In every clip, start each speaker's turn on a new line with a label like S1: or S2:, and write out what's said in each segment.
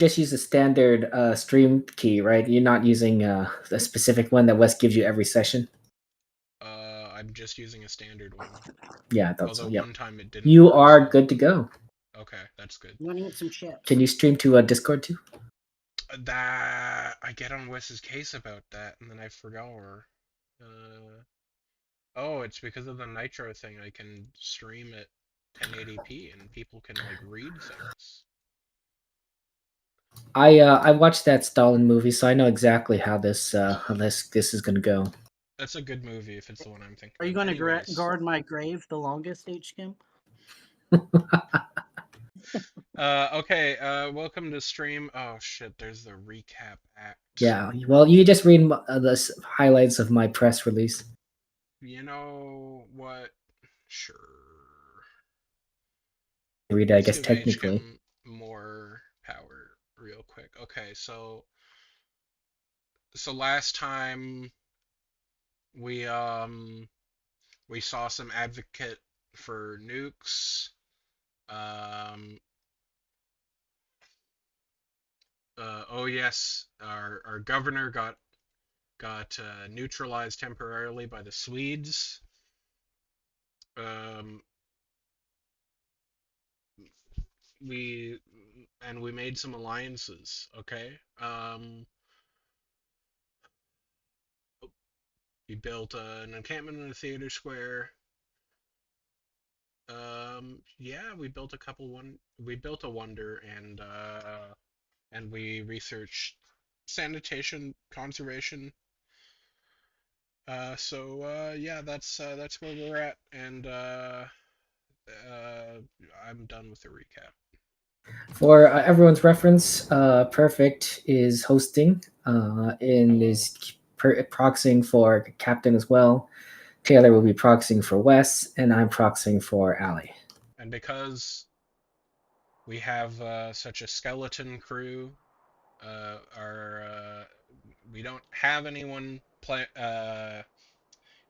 S1: just use the standard stream key, right? You're not using a specific one that Wes gives you every session.
S2: I'm just using a standard one.
S1: Yeah, that's
S2: Although
S1: yep.
S2: one time it didn't
S1: You
S2: work,
S1: are
S2: so-
S1: good to go.
S2: Okay, that's good.
S3: You want to eat some chips?
S1: Can you stream to Discord too?
S2: That I get on Wes's case about that, and then I forgot. Oh, it's because of the Nitro thing. I can stream at 1080p, and people can like read things.
S1: I watched that Stalin movie, so I know exactly how this is gonna go.
S2: That's a good movie if it's the one I'm thinking.
S3: Are you
S2: of.
S3: going to
S2: Anyways.
S3: guard my grave the longest, HKim?
S2: Okay, welcome to stream. Oh shit, there's the recap act.
S1: Yeah, well, you just read the highlights of my press release.
S2: You know what? Sure.
S1: Read it, I guess, technically.
S2: HCAM more power real quick. Okay, so last time we saw some advocate for nukes. Oh yes, our governor got neutralized temporarily by the Swedes. We made some alliances. Okay. We built an encampment in a theater square. Yeah, we built we built a wonder, and we researched sanitation conservation. Yeah, that's where we're at, and I'm done with the recap.
S1: For everyone's reference, Perfect is hosting and is proxying for Captain as well. Taylor will be proxying for Wes, and I'm proxying for Allie.
S2: And because we have such a skeleton crew, we don't have anyone in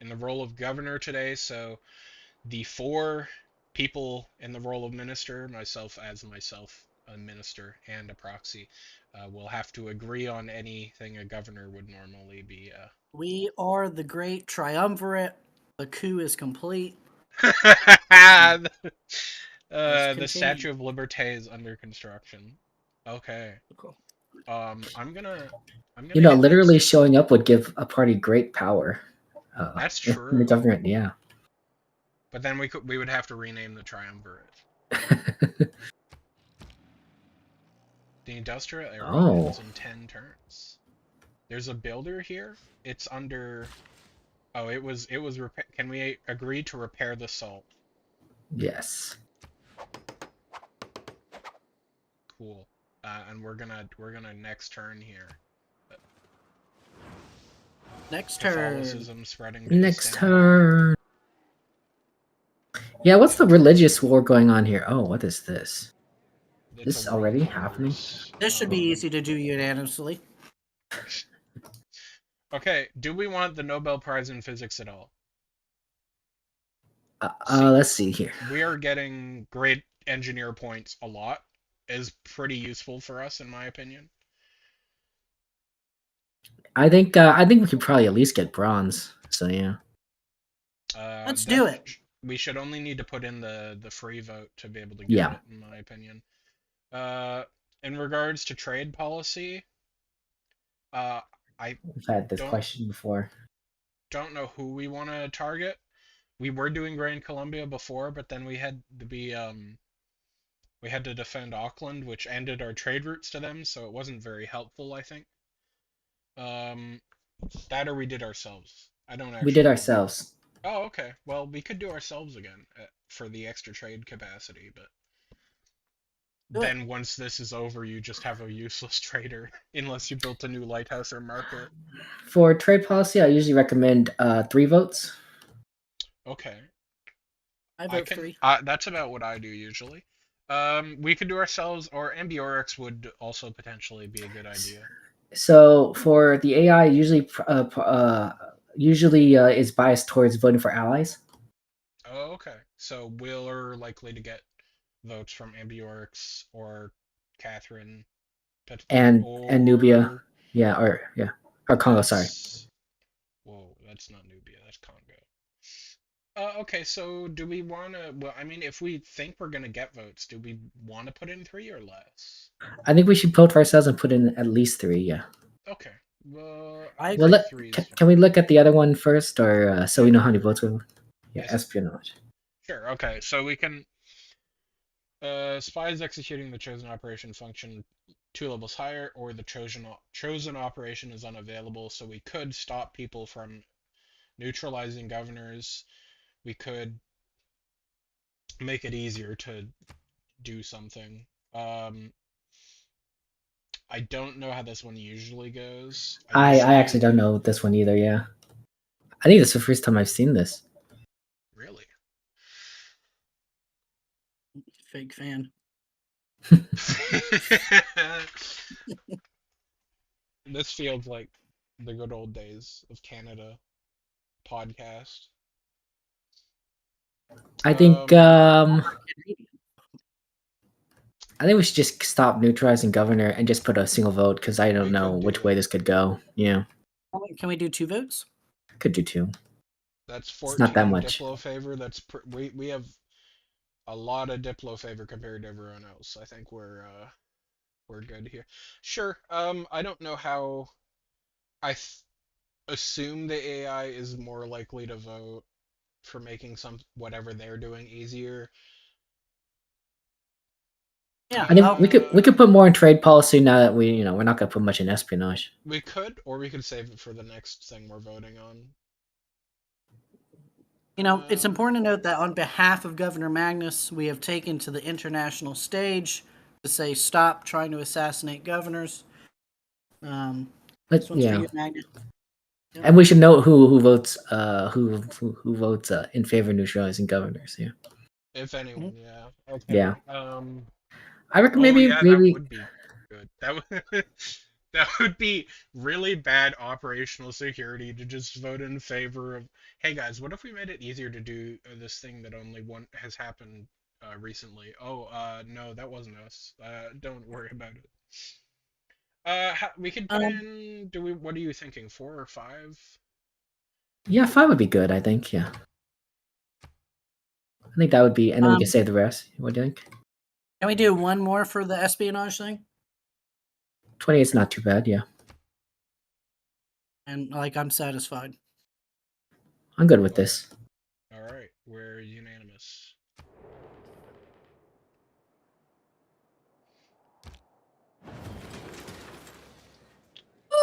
S2: the role of governor today, so the 4 people in the role of minister, myself, a minister, and a proxy, will have to agree on anything a governor would normally be.
S3: We are the great triumvirate. The coup is complete.
S2: The Statue of Liberty is under construction. Okay.
S3: Cool.
S2: I'm gonna.
S1: Literally showing up would give a party great power.
S2: That's true.
S1: In the government, yeah.
S2: But then we would have to rename the triumvirate. The industrial era ends in 10 turns. There's a builder here. It's under. Oh, it was. Can we agree to repair the salt?
S1: Yes.
S2: Cool. And we're gonna next turn here.
S3: Next turn.
S2: Catholicism spreading.
S1: Next turn. Yeah, what's the religious war going on here? Oh, what is this? This is already happening?
S3: This should be easy to do unanimously.
S2: Okay, do we want the Nobel Prize in Physics at all?
S1: Let's see here.
S2: We are getting great engineer points a lot. Is pretty useful for us, in my opinion.
S1: I think we could probably at least get bronze. So yeah.
S3: Let's do it.
S2: We should only need to put in the free vote to be able to get it, in my opinion. In regards to trade policy,
S1: We've had this question before.
S2: Don't know who we want to target. We were doing Gran Colombia before, but then we had to defend Auckland, which ended our trade routes to them, so it wasn't very helpful, I think. That or we did ourselves. I don't actually.
S1: We did ourselves.
S2: Oh, okay. Well, we could do ourselves again for the extra trade capacity, but then once this is over, you just have a useless trader unless you built a new lighthouse or market.
S1: For trade policy, I usually recommend 3 votes.
S2: Okay.
S3: I vote 3.
S2: That's about what I do usually. We could do ourselves, or Ambiorix would also potentially be a good idea.
S1: So for the AI, usually is biased towards voting for allies.
S2: Oh, okay. So we're likely to get votes from Ambiorix or Catherine
S1: and Nubia.
S2: Or
S1: Yeah, or Congo. Sorry.
S2: whoa, that's not Nubia. That's Congo. Okay, so do we want to? Well, I mean, if we think we're gonna get votes, do we want to put in 3 or less?
S1: I think we should vote for ourselves and put in at least 3. Yeah.
S2: Okay. Well,
S3: I
S2: I
S1: Well,
S3: agree.
S2: think three is
S1: can we
S2: fine.
S1: look at the other one first, or so we know how many votes we have? Yeah,
S2: Yes.
S1: espionage.
S2: Sure. Okay. So we can. Spies executing the chosen operation function 2 levels higher, or the chosen operation is unavailable. So we could stop people from neutralizing governors. We could make it easier to do something. Um, I don't know how this one usually goes. I
S1: I actually
S2: usually
S1: don't know this one either. Yeah, I think it's the first time I've seen this.
S2: really.
S3: Fake fan.
S2: This feels like the good old days of Canada podcast.
S1: I think
S2: Um,
S1: I think we should just stop neutralizing governor and just put a single vote because I don't
S2: we
S1: know
S2: could do
S1: which way
S2: that.
S1: this could go. Yeah,
S3: Can we do 2 votes?
S1: could do 2.
S2: That's
S1: It's not that
S2: 14
S1: much.
S2: Diplo favor. We have a lot of Diplo favor compared to everyone else. I think we're good here. Sure. I don't know how. I assume the AI is more likely to vote for making some whatever they're doing easier.
S3: Yeah.
S1: I think we could
S2: Uh,
S1: put more in trade policy now that we're not gonna put much in espionage.
S2: we could, or we could save it for the next thing we're voting on.
S3: It's
S2: Um,
S3: important to note that on behalf of Governor Magnus, we have taken to the international stage to say stop trying to assassinate governors. This one's for
S1: Yeah,
S3: you, Magnus. Yep.
S1: and we should know who votes who votes in favor of neutralizing governors. Yeah,
S2: if anyone, yeah.
S1: yeah.
S2: Okay.
S1: I reckon
S2: Oh yeah, that
S1: maybe
S2: would be good. That would that would be really bad operational security to just vote in favor of. Hey guys, what if we made it easier to do this thing that only one has happened recently? Oh, no, that wasn't us. Don't worry about it. We could put
S3: Um,
S2: in. Do we? What are you thinking? 4 or 5?
S1: yeah, 5 would be good. I think. Yeah, I think that would be, and then we can
S3: um,
S1: save the rest. What do you think?
S3: can we do one more for the espionage thing?
S1: 28 is not too bad. Yeah,
S3: And I'm satisfied.
S1: I'm good with
S2: Okay.
S1: this.
S2: All right. We're unanimous.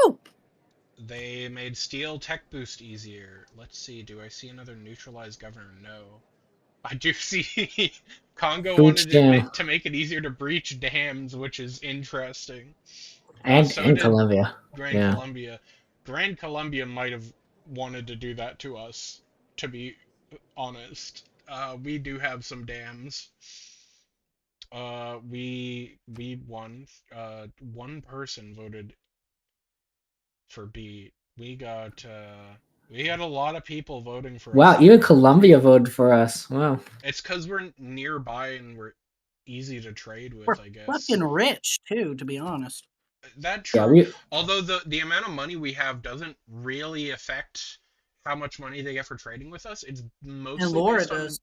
S3: Woo!
S2: They made steel tech boost easier. Let's see. Do I see another neutralized governor? No. I do see Congo
S1: Breach
S2: wanted
S1: Dam
S2: to make it easier to breach dams, which is interesting. So
S1: and
S2: did
S1: Colombia.
S2: Grand
S1: Yeah.
S2: Columbia. Grand Columbia might have wanted to do that to us, to be honest. We do have some dams. We won. One person voted for B. We got a lot of people voting for us
S1: Wow,
S2: that
S1: even
S2: were
S1: Colombia voted for us. Wow.
S2: It's because we're nearby and we're easy to trade with,
S3: We're
S2: I
S3: fucking
S2: guess.
S3: rich too, to be honest.
S2: That
S1: Yeah,
S2: true.
S1: we
S2: Although the amount of money we have doesn't really affect how much money they get for trading with us. It's
S3: And
S2: mostly
S3: Laura
S2: based on
S3: does.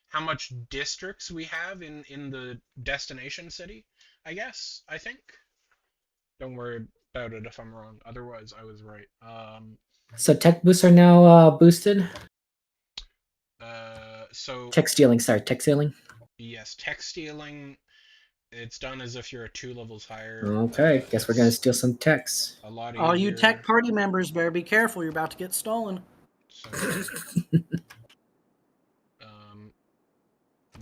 S2: how much districts we have in the destination city, I guess. I think. Don't worry about it if I'm wrong. Otherwise, I was right.
S1: so tech boosts are now boosted.
S2: So
S1: Tech stealing, sorry, tech stealing.
S2: yes, tech stealing. It's done as if you're 2 levels higher.
S1: Okay, guess we're gonna
S2: It's
S1: steal some techs.
S2: a lot
S3: All you tech
S2: easier.
S3: party members better be careful. You're about to get stolen.
S2: So um,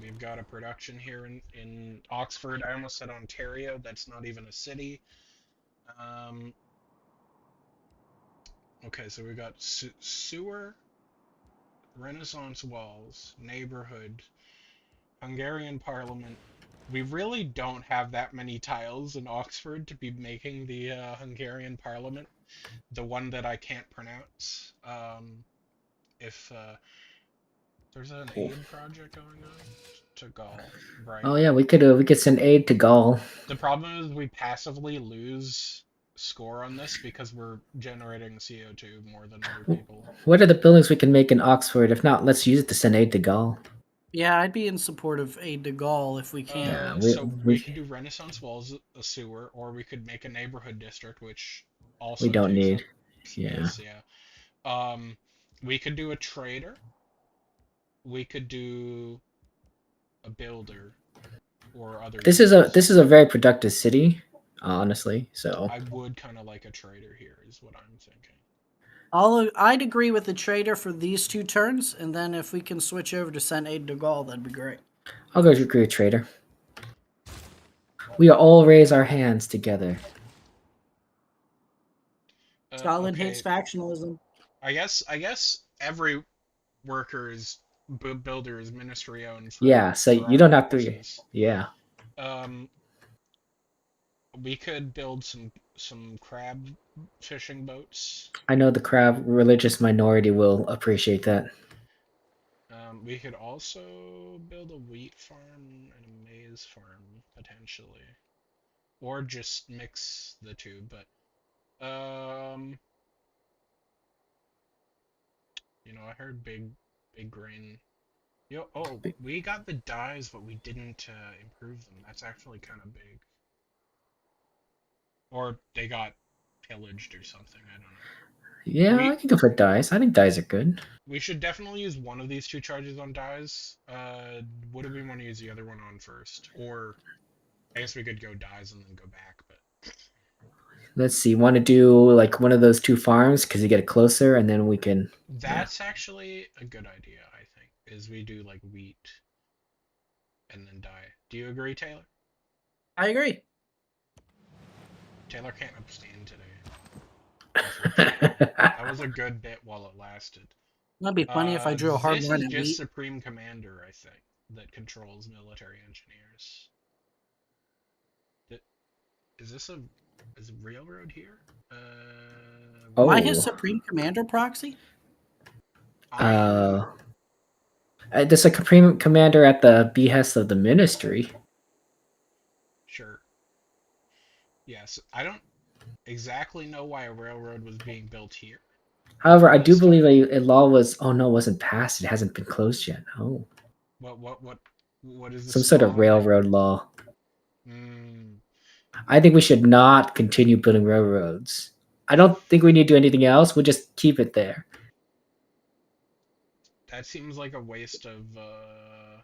S2: we've got a production here in Oxford. I almost said Ontario. That's not even a city. Um, okay, so we've got sewer, Renaissance walls, neighborhood, Hungarian parliament. We really don't have that many tiles in Oxford to be making the Hungarian parliament, the one that I can't pronounce. If there's an
S1: Cool.
S2: aid project going on. to Gaul, right?
S1: Oh yeah, we could send aid to Gaul.
S2: The problem is we passively lose score on this because we're generating CO2 more than other people.
S1: What are the buildings we can make in Oxford? If not, let's use it to send aid to Gaul.
S3: Yeah, I'd be in support of aid to Gaul if we can.
S1: Yeah,
S2: So we
S1: we
S2: could do Renaissance walls, a sewer, or we could make a neighborhood district, which
S1: we
S2: also
S1: don't
S2: takes
S1: need.
S2: up
S1: Yeah.
S2: space. Yeah. We could do a trader. We could do a builder or other
S1: This
S2: units.
S1: is a very productive city, honestly. So
S2: I would kind of like a trader here, is what I'm thinking.
S3: I'd agree with the trader for these 2 turns, and then if we can switch over to send aid to Gaul, that'd be great.
S1: I'll go recruit trader. We all raise our hands together.
S3: Stalin hates
S2: Okay.
S3: factionalism.
S2: I guess every worker's builder is ministry owned
S1: Yeah, so
S2: for
S1: you
S2: our
S1: don't have to.
S2: purposes.
S1: Yeah,
S2: Um, we could build some crab fishing boats.
S1: I know the crab religious minority will appreciate that.
S2: We could also build a wheat farm and a maize farm potentially, or just mix the two. But I heard big grain. We got the dyes, but we didn't improve them. That's actually kind of big. Or they got pillaged or something. I don't know.
S1: Yeah, I
S2: We
S1: can go for dice. I think dice are good.
S2: we should definitely use one of these 2 charges on dyes. What do we want to use the other one on first? Or I guess we could go dyes and then go back, but
S1: Let's see. Want to do like one of those 2 farms because you get it closer, and then we can. Yeah.
S2: that's actually a good idea, I think, is we do like wheat and then dye. Do you agree, Taylor?
S3: I agree.
S2: Taylor can't abstain today, unfortunately. That was a good bit while it lasted.
S3: That'd be funny if I drew a hard
S2: This
S3: line
S2: is
S3: at
S2: just
S3: wheat.
S2: Supreme Commander, I think, that controls military engineers. Is this a railroad here?
S3: Am I his
S1: Oh.
S3: Supreme Commander proxy?
S1: Uh. There's a supreme commander at the behest of the ministry.
S2: Sure. Yes, I don't exactly know why a railroad was being built here.
S1: However, I do
S2: This time.
S1: believe a law was. Oh no, it wasn't passed. It hasn't been closed yet. Oh,
S2: What is
S1: some
S2: this
S1: sort of
S2: law?
S1: railroad law.
S2: Hmm.
S1: I think we should not continue building railroads. I don't think we need to do anything else. We'll just keep it there.
S2: That seems like a waste of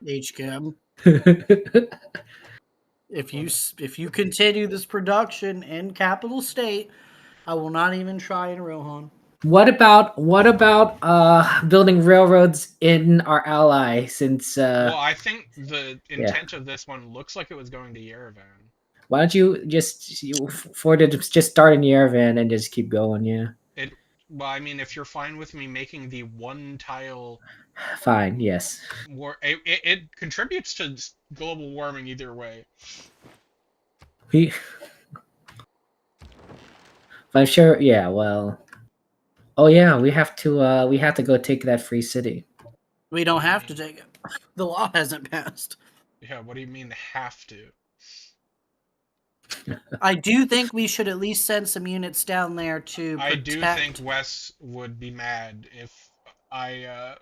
S3: HCAB.
S1: What
S3: If you continue this production in capital state, I will not even try in Rohan.
S1: what about building railroads in our ally since
S2: Well, I think the
S1: yeah.
S2: intent of this one looks like it was going to Yerevan.
S1: Why don't you just for to just start in Yerevan and just keep going, yeah.
S2: Well, I mean, if you're fine with me making the one tile
S1: Fine, yes.
S2: it contributes to global warming either way.
S1: We I'm sure yeah, well. Oh yeah, we have to go take that free city.
S3: We don't have to take it. The law hasn't passed.
S2: Yeah, what do you mean have to?
S3: I do think we should at least send some units down there to protect.
S2: I do think Wes would be mad if I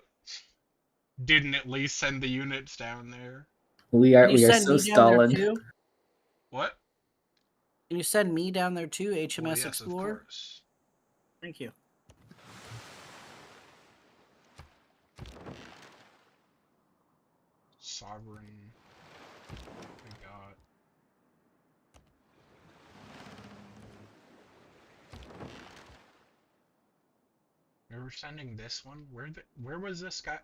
S2: didn't at least send the units down there.
S1: We
S3: Can you
S1: are
S3: send
S1: so
S3: me down there
S1: Stalin.
S3: too?
S2: What?
S3: Can you send me down there too, HMS
S2: Well, yes,
S3: Explorer?
S2: of course.
S3: Thank you.
S2: Sovereign. We got. We were sending this one. Where was this guy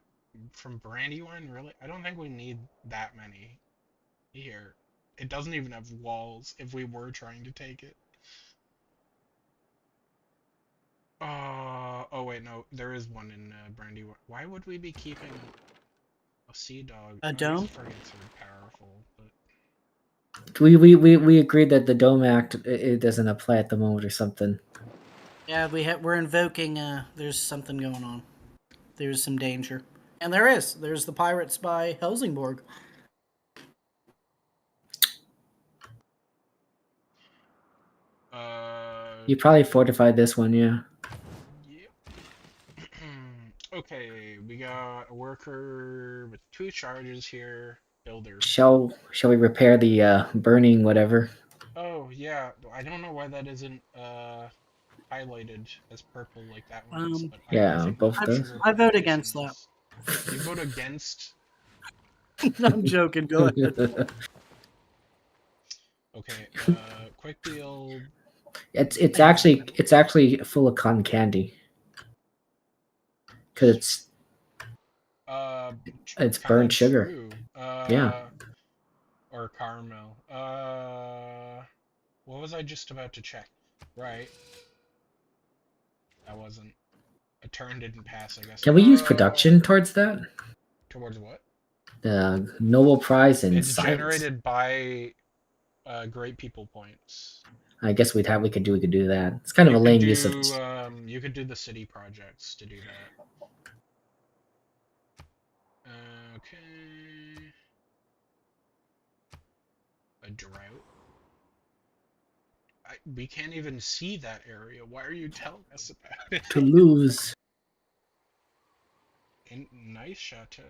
S2: from Brandywine? Really? I don't think we need that many here. It doesn't even have walls. If we were trying to take it. Oh wait, no, there is one in Brandywine. Why would we be keeping a sea dog?
S3: A
S2: I
S3: dome?
S2: guess frigates are powerful, but
S1: We agreed that the Dome Act it doesn't apply at the moment or something.
S3: Yeah, we're invoking. There's something going on. There's some danger, and there is. There's the pirates by Helsingborg.
S1: You probably fortified this one, yeah.
S2: Yep. Okay, we got a worker with 2 charges here. Builder.
S1: Shall we repair the burning whatever?
S2: Oh yeah, I don't know why that isn't highlighted as purple like that one is, but I
S1: Yeah,
S2: think
S1: both
S2: the
S1: those.
S2: sugar
S3: I vote
S2: plantation
S3: against that.
S2: is. You vote against?
S3: I'm joking. Go ahead.
S2: Okay, quick build.
S1: it's actually full of cotton candy because
S2: Uh,
S1: it's
S2: kind
S1: burnt
S2: of
S1: sugar.
S2: true.
S1: Yeah.
S2: Or caramel. What was I just about to check? Right. That wasn't. A turn didn't pass, I guess.
S1: Can we use production towards that?
S2: Towards what?
S1: The Nobel Prize in
S2: It's
S1: science.
S2: generated by great people points.
S1: I guess we could do that. It's kind of a lame use of.
S2: You could do the city projects to do that. Okay. A drought. We can't even see that area. Why are you telling us about it?
S1: Toulouse.
S2: Nice chateau.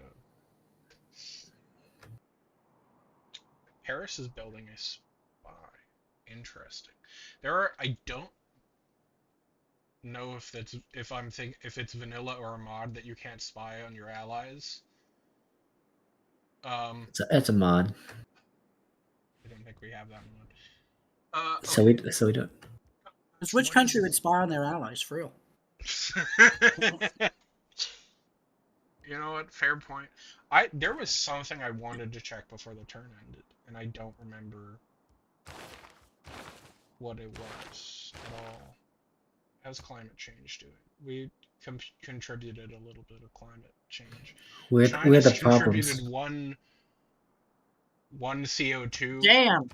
S2: Paris is building a spy. Interesting. I don't know if it's vanilla or a mod that you can't spy on your allies.
S1: It's a mod.
S2: I don't think we have that mod.
S1: So
S2: Okay.
S1: we don't.
S3: Because which country would spy on their allies, for real?
S2: You know what? Fair point. There was something I wanted to check before the turn ended, and I don't remember what it was at all. How's climate change doing? We contributed a little bit of climate change.
S1: We're
S2: China's
S1: the
S2: contributed
S1: problems.
S2: one CO2.
S3: Damn.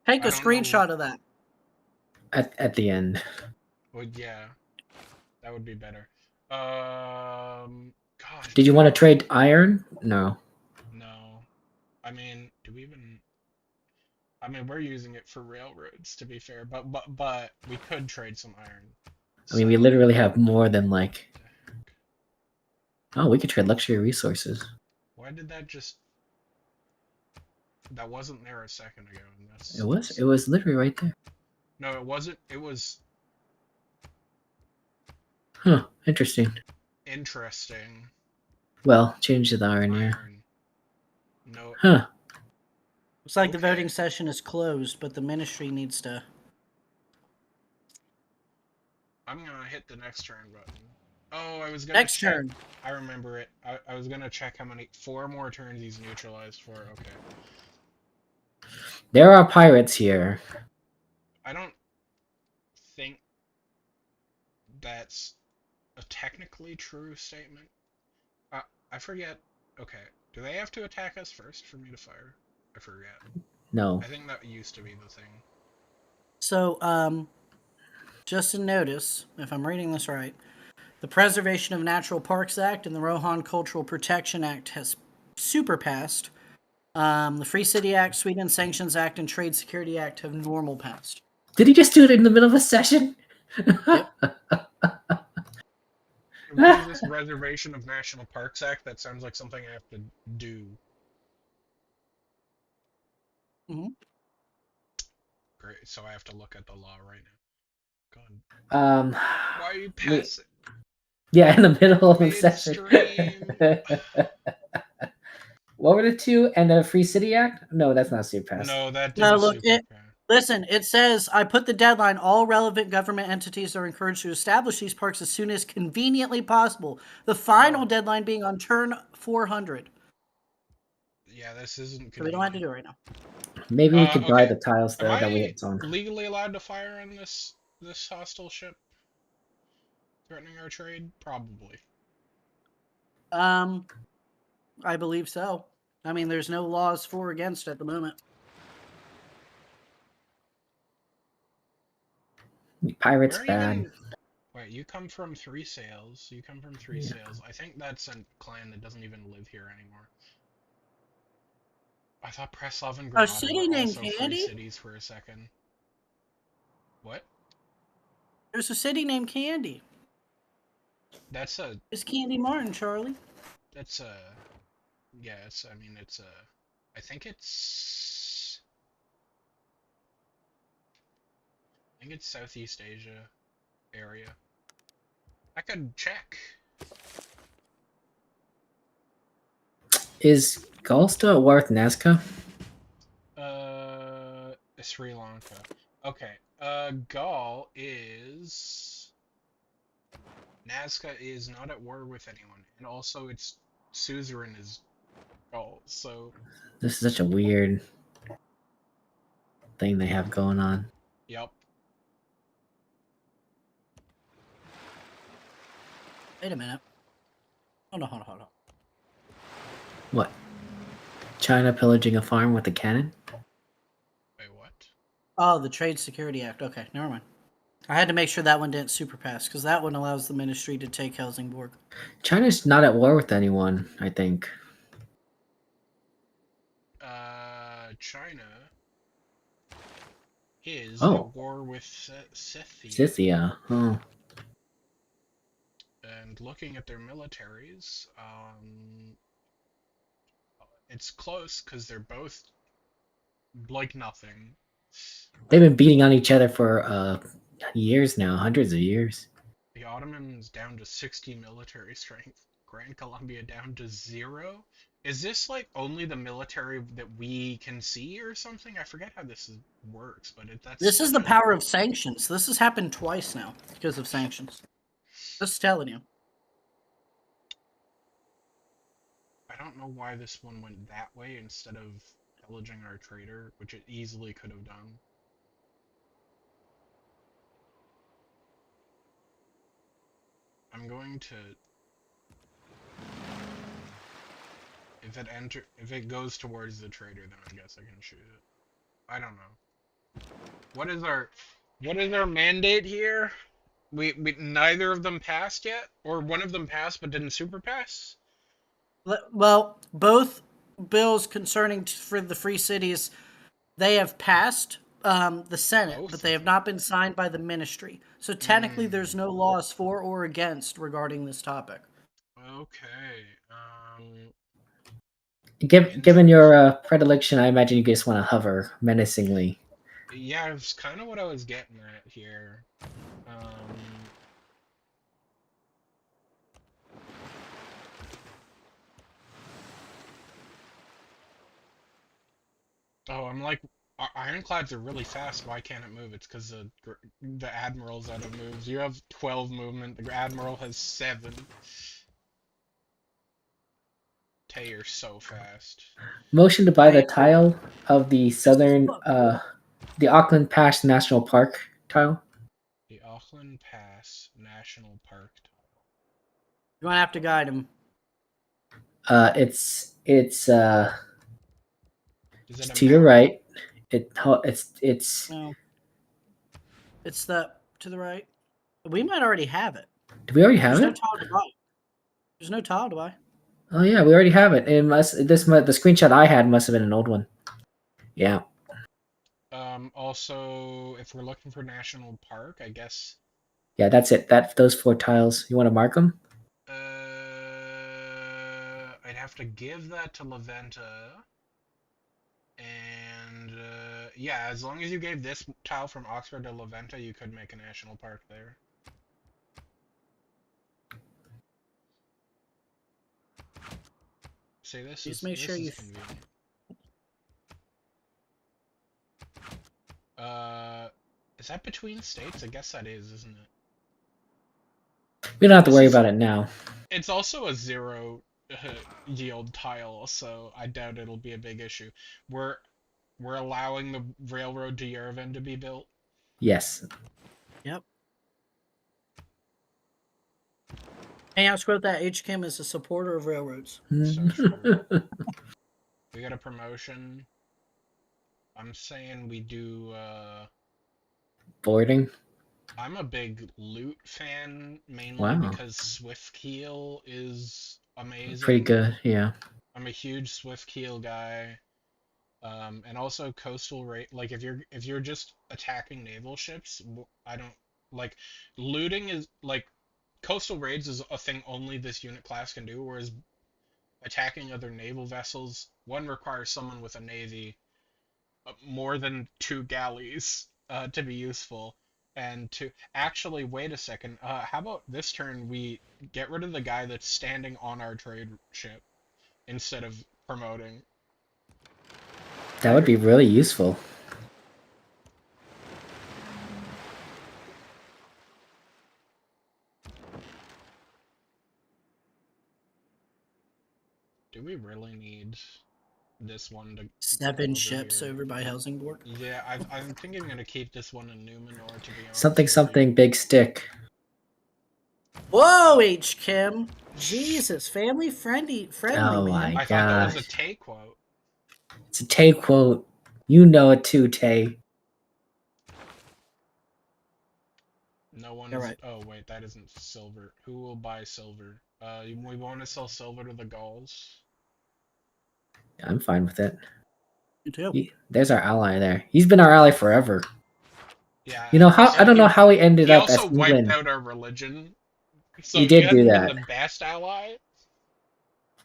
S3: Take
S2: I
S3: a
S2: don't know.
S3: screenshot of that.
S1: At the end.
S2: Well, yeah, that would be better. Gosh.
S1: Did you want to trade iron? No.
S2: No. I mean, do we even? I mean, we're using it for railroads, to be fair, but we could trade some iron.
S1: I mean, we literally have more than like. Oh, we could trade luxury resources.
S2: Why did that just? That wasn't there a second ago. And that's,
S1: It was. It was literally right there.
S2: No, it wasn't. It was.
S1: Huh. Interesting.
S2: Interesting.
S1: Well, change the iron here.
S2: No.
S1: Huh.
S3: Looks like the voting session is closed, but the ministry needs to.
S2: I'm gonna hit the next turn button. Oh, I was gonna
S3: next
S2: check.
S3: turn.
S2: I remember it. I was gonna check how many 4 more turns he's neutralized for. Okay.
S1: There are pirates here.
S2: I don't think that's a technically true statement. I forget. Okay. Do they have to attack us first for me to fire? I forget.
S1: No.
S2: I think that used to be the thing.
S3: So, just a notice, if I'm reading this right, the Preservation of Natural Parks Act and the Rohan Cultural Protection Act has superpassed. The Free City Act, Sweden Sanctions Act, and Trade Security Act have normal passed.
S1: Did he just do it in the middle of a session?
S3: Yep.
S2: What is this Reservation of National Parks Act? That sounds like something I have to do.
S3: Mm-hmm.
S2: Great, so I have to look at the law right now. God. Why are you passing?
S1: Yeah, in the middle of the session. What were the two? And the Free City Act? No, that's not superpass.
S2: No, that didn't superpass.
S3: Listen, it says, I put the deadline. All relevant government entities are encouraged to establish these parks as soon as conveniently possible. The final deadline being on turn 400.
S2: Yeah, this isn't convenient.
S3: So we don't have to do it right now.
S1: Maybe we could buy the tiles there that we hit on.
S2: Legally allowed to fire on this hostile ship threatening our trade? Probably.
S3: I believe so. I mean, there's no laws for or against at the moment.
S1: Pirates bad.
S2: Wait, you come from 3 Sails. You come from 3 Sails. I think that's a clan that doesn't even live here anymore. I thought Preslav and Granada were also free cities for a second. What?
S3: There's a city named Candy.
S2: That's a.
S3: It's Candy Martin, Charlie.
S2: That's a. Yeah. It's. I mean, it's a. I think it's. I think it's Southeast Asia area. I could check.
S1: Is Gaul still at war with Nazca?
S2: Sri Lanka. Okay. Gaul is. Nazca is not at war with anyone, and also its suzerain is Gaul. So.
S1: This is such a weird thing they have going on.
S2: Yep.
S3: Wait a minute. Hold on.
S1: What? China pillaging a farm with a cannon?
S2: Wait, what?
S3: Oh, the Trade Security Act. Okay, never mind. I had to make sure that one didn't super pass because that one allows the ministry to take Helsingborg.
S1: China's not at war with anyone, I think.
S2: China is
S1: Oh.
S2: at war with Scythia.
S1: Scythia. Oh.
S2: And looking at their militaries, it's close because they're both like nothing.
S1: They've been beating on each other for years now, hundreds of years.
S2: The Ottomans down to 60 military strength. Grand Colombia down to 0. Is this like only the military that we can see or something? I forget how works, but that's.
S3: This is the power of sanctions. This has happened twice now because of sanctions. Just telling you.
S2: I don't know why this one went that way instead of pillaging our trader, which it easily could have done. I'm going to. If it goes towards the trader, then I guess I can shoot it. I don't know. What is our mandate here? We neither of them passed yet, or one of them passed but didn't super pass.
S3: Well, both bills concerning for the free cities, they have passed the Senate,
S2: Both
S3: but they have not been signed by the ministry. So technically, there's no laws for or against regarding this topic.
S2: Okay.
S1: Given your predilection, I imagine you just want to hover menacingly.
S2: Yeah, it's kind of what I was getting at here. Oh, I'm like, ironclads are really fast. Why can't it move? It's because the admiral's out of moves. You have 12 movement. The admiral has 7. Tay, you're so fast.
S1: Motion to buy the tile of the southern, the Auckland Pass National Park tile.
S2: The Auckland Pass National Park tile.
S3: You're gonna have to guide him.
S1: It's
S2: Is it
S1: to your right. It's
S3: No. It's to the right. We might already have it.
S1: Do we already have
S3: There's
S1: it?
S3: no tile to buy. There's no tile to buy.
S1: Oh yeah, we already have it. The screenshot I had must have been an old one. Yeah.
S2: Also, if we're looking for national park, I guess.
S1: Yeah, that's it. Those 4 tiles. You want to mark them?
S2: I'd have to give that to Leventa. And yeah, as long as you gave this tile from Oxford to Leventa, you could make a national park there. See, this
S3: Just
S2: is
S3: make sure you.
S2: convenient. Is that between states? I guess that is, isn't it?
S1: We don't have to worry about it now.
S2: It's also a 0 yield tile, so I doubt it'll be a big issue. We're allowing the railroad to Yerevan to be built.
S1: Yes.
S3: Yep. Hey, I quote that HChem is a supporter of railroads.
S2: So true. We got a promotion. I'm saying we do
S1: Boarding.
S2: I'm a big loot fan, mainly because Swift-Keel is amazing.
S1: Pretty good, yeah.
S2: I'm a huge Swift-Keel guy. And also coastal rate, like if you're just attacking naval ships, Like, looting is like coastal raids is a thing only this unit class can do, whereas attacking other naval vessels, one requires someone with a navy, more than 2 galleys to be useful. And to actually, wait a second, how about this turn we get rid of the guy that's standing on our trade ship instead of promoting?
S1: That would be really useful.
S2: Do we really need this one to
S3: 7
S2: over
S3: ships
S2: here?
S3: over by Helsingborg.
S2: Yeah, I'm thinking I'm gonna keep this one in Numenor, to be honest
S1: Something,
S2: with you.
S1: something, big stick.
S3: Whoa, H. Kim. Jesus, family friendly,
S1: Oh
S3: man.
S1: my
S2: I thought that was a
S1: gosh.
S2: Tay quote.
S1: It's a Tay quote. You know it too, Tay.
S2: No one's.
S3: You're right.
S2: Oh wait, that isn't silver. Who will buy silver? We want to sell silver to the Gauls.
S1: I'm fine with it.
S3: You too.
S1: There's our ally there. He's been our ally forever.
S2: Yeah.
S1: You know how
S2: also
S1: I don't know how he ended
S2: He
S1: up
S2: also
S1: as
S2: wiped
S1: England.
S2: out our religion. So
S1: He
S2: he
S1: did do
S2: hasn't been
S1: that.
S2: the best ally.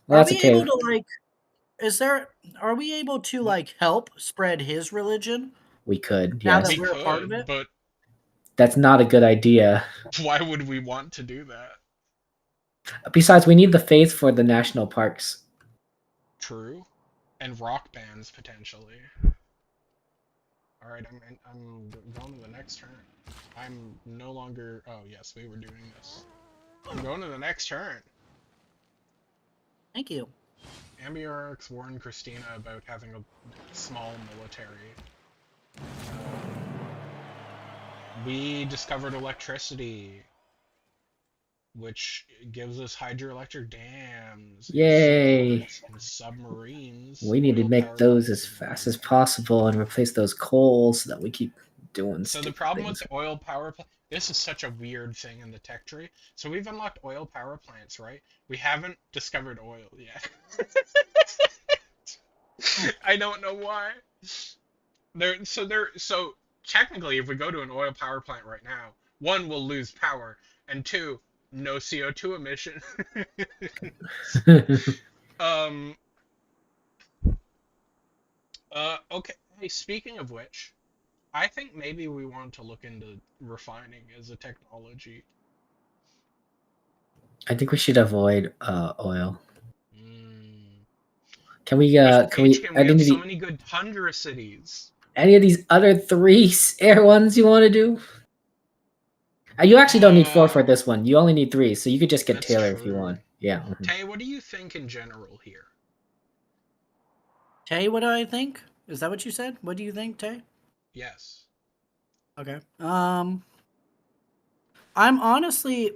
S1: Well,
S3: Are
S1: that's
S3: we
S1: okay.
S3: able to like? Are we able to like help spread his religion
S1: We could,
S3: now
S1: yes.
S3: that
S2: We
S3: we're a part of
S2: could,
S3: it?
S2: but
S1: That's not a good idea.
S2: why would we want to do that?
S1: Besides, we need the faith for the national parks.
S2: True. And rock bands potentially. All right, I'm going to the next turn. I'm no longer. Oh yes, we were doing this. I'm going to the next turn.
S3: Thank you.
S2: Ambiorix warned Christina about having a small military. We discovered electricity, which gives us hydroelectric dams,
S1: Yay!
S2: ships, and submarines.
S1: We need to
S2: Oil
S1: make
S2: power
S1: those
S2: plants
S1: as
S2: are
S1: fast
S2: really
S1: as
S2: good.
S1: possible and replace those coals so that we keep doing
S2: So the
S1: stupid
S2: problem with
S1: things.
S2: the oil power plant, this is such a weird thing in the tech tree. So we've unlocked oil power plants, right? We haven't discovered oil yet. I don't know why. So technically, if we go to an oil power plant right now, one, we'll lose power, and two, no CO2 emission. um. Okay. Hey, speaking of which, I think maybe we want to look into refining as a technology.
S1: I think we should avoid oil.
S2: Mm.
S1: Can we?
S2: With
S1: Can we?
S2: HCAM, we have so many good tundra cities.
S1: Any of these other 3 air ones you want to do? You actually don't need 4 for this one. You only need 3, so you could just get
S2: That's
S1: Taylor if you
S2: true.
S1: want. Yeah.
S2: Tay, what do you think in general here?
S3: Tay, what do I think? Is that what you said? What do you think, Tay?
S2: Yes.
S3: Okay. I'm honestly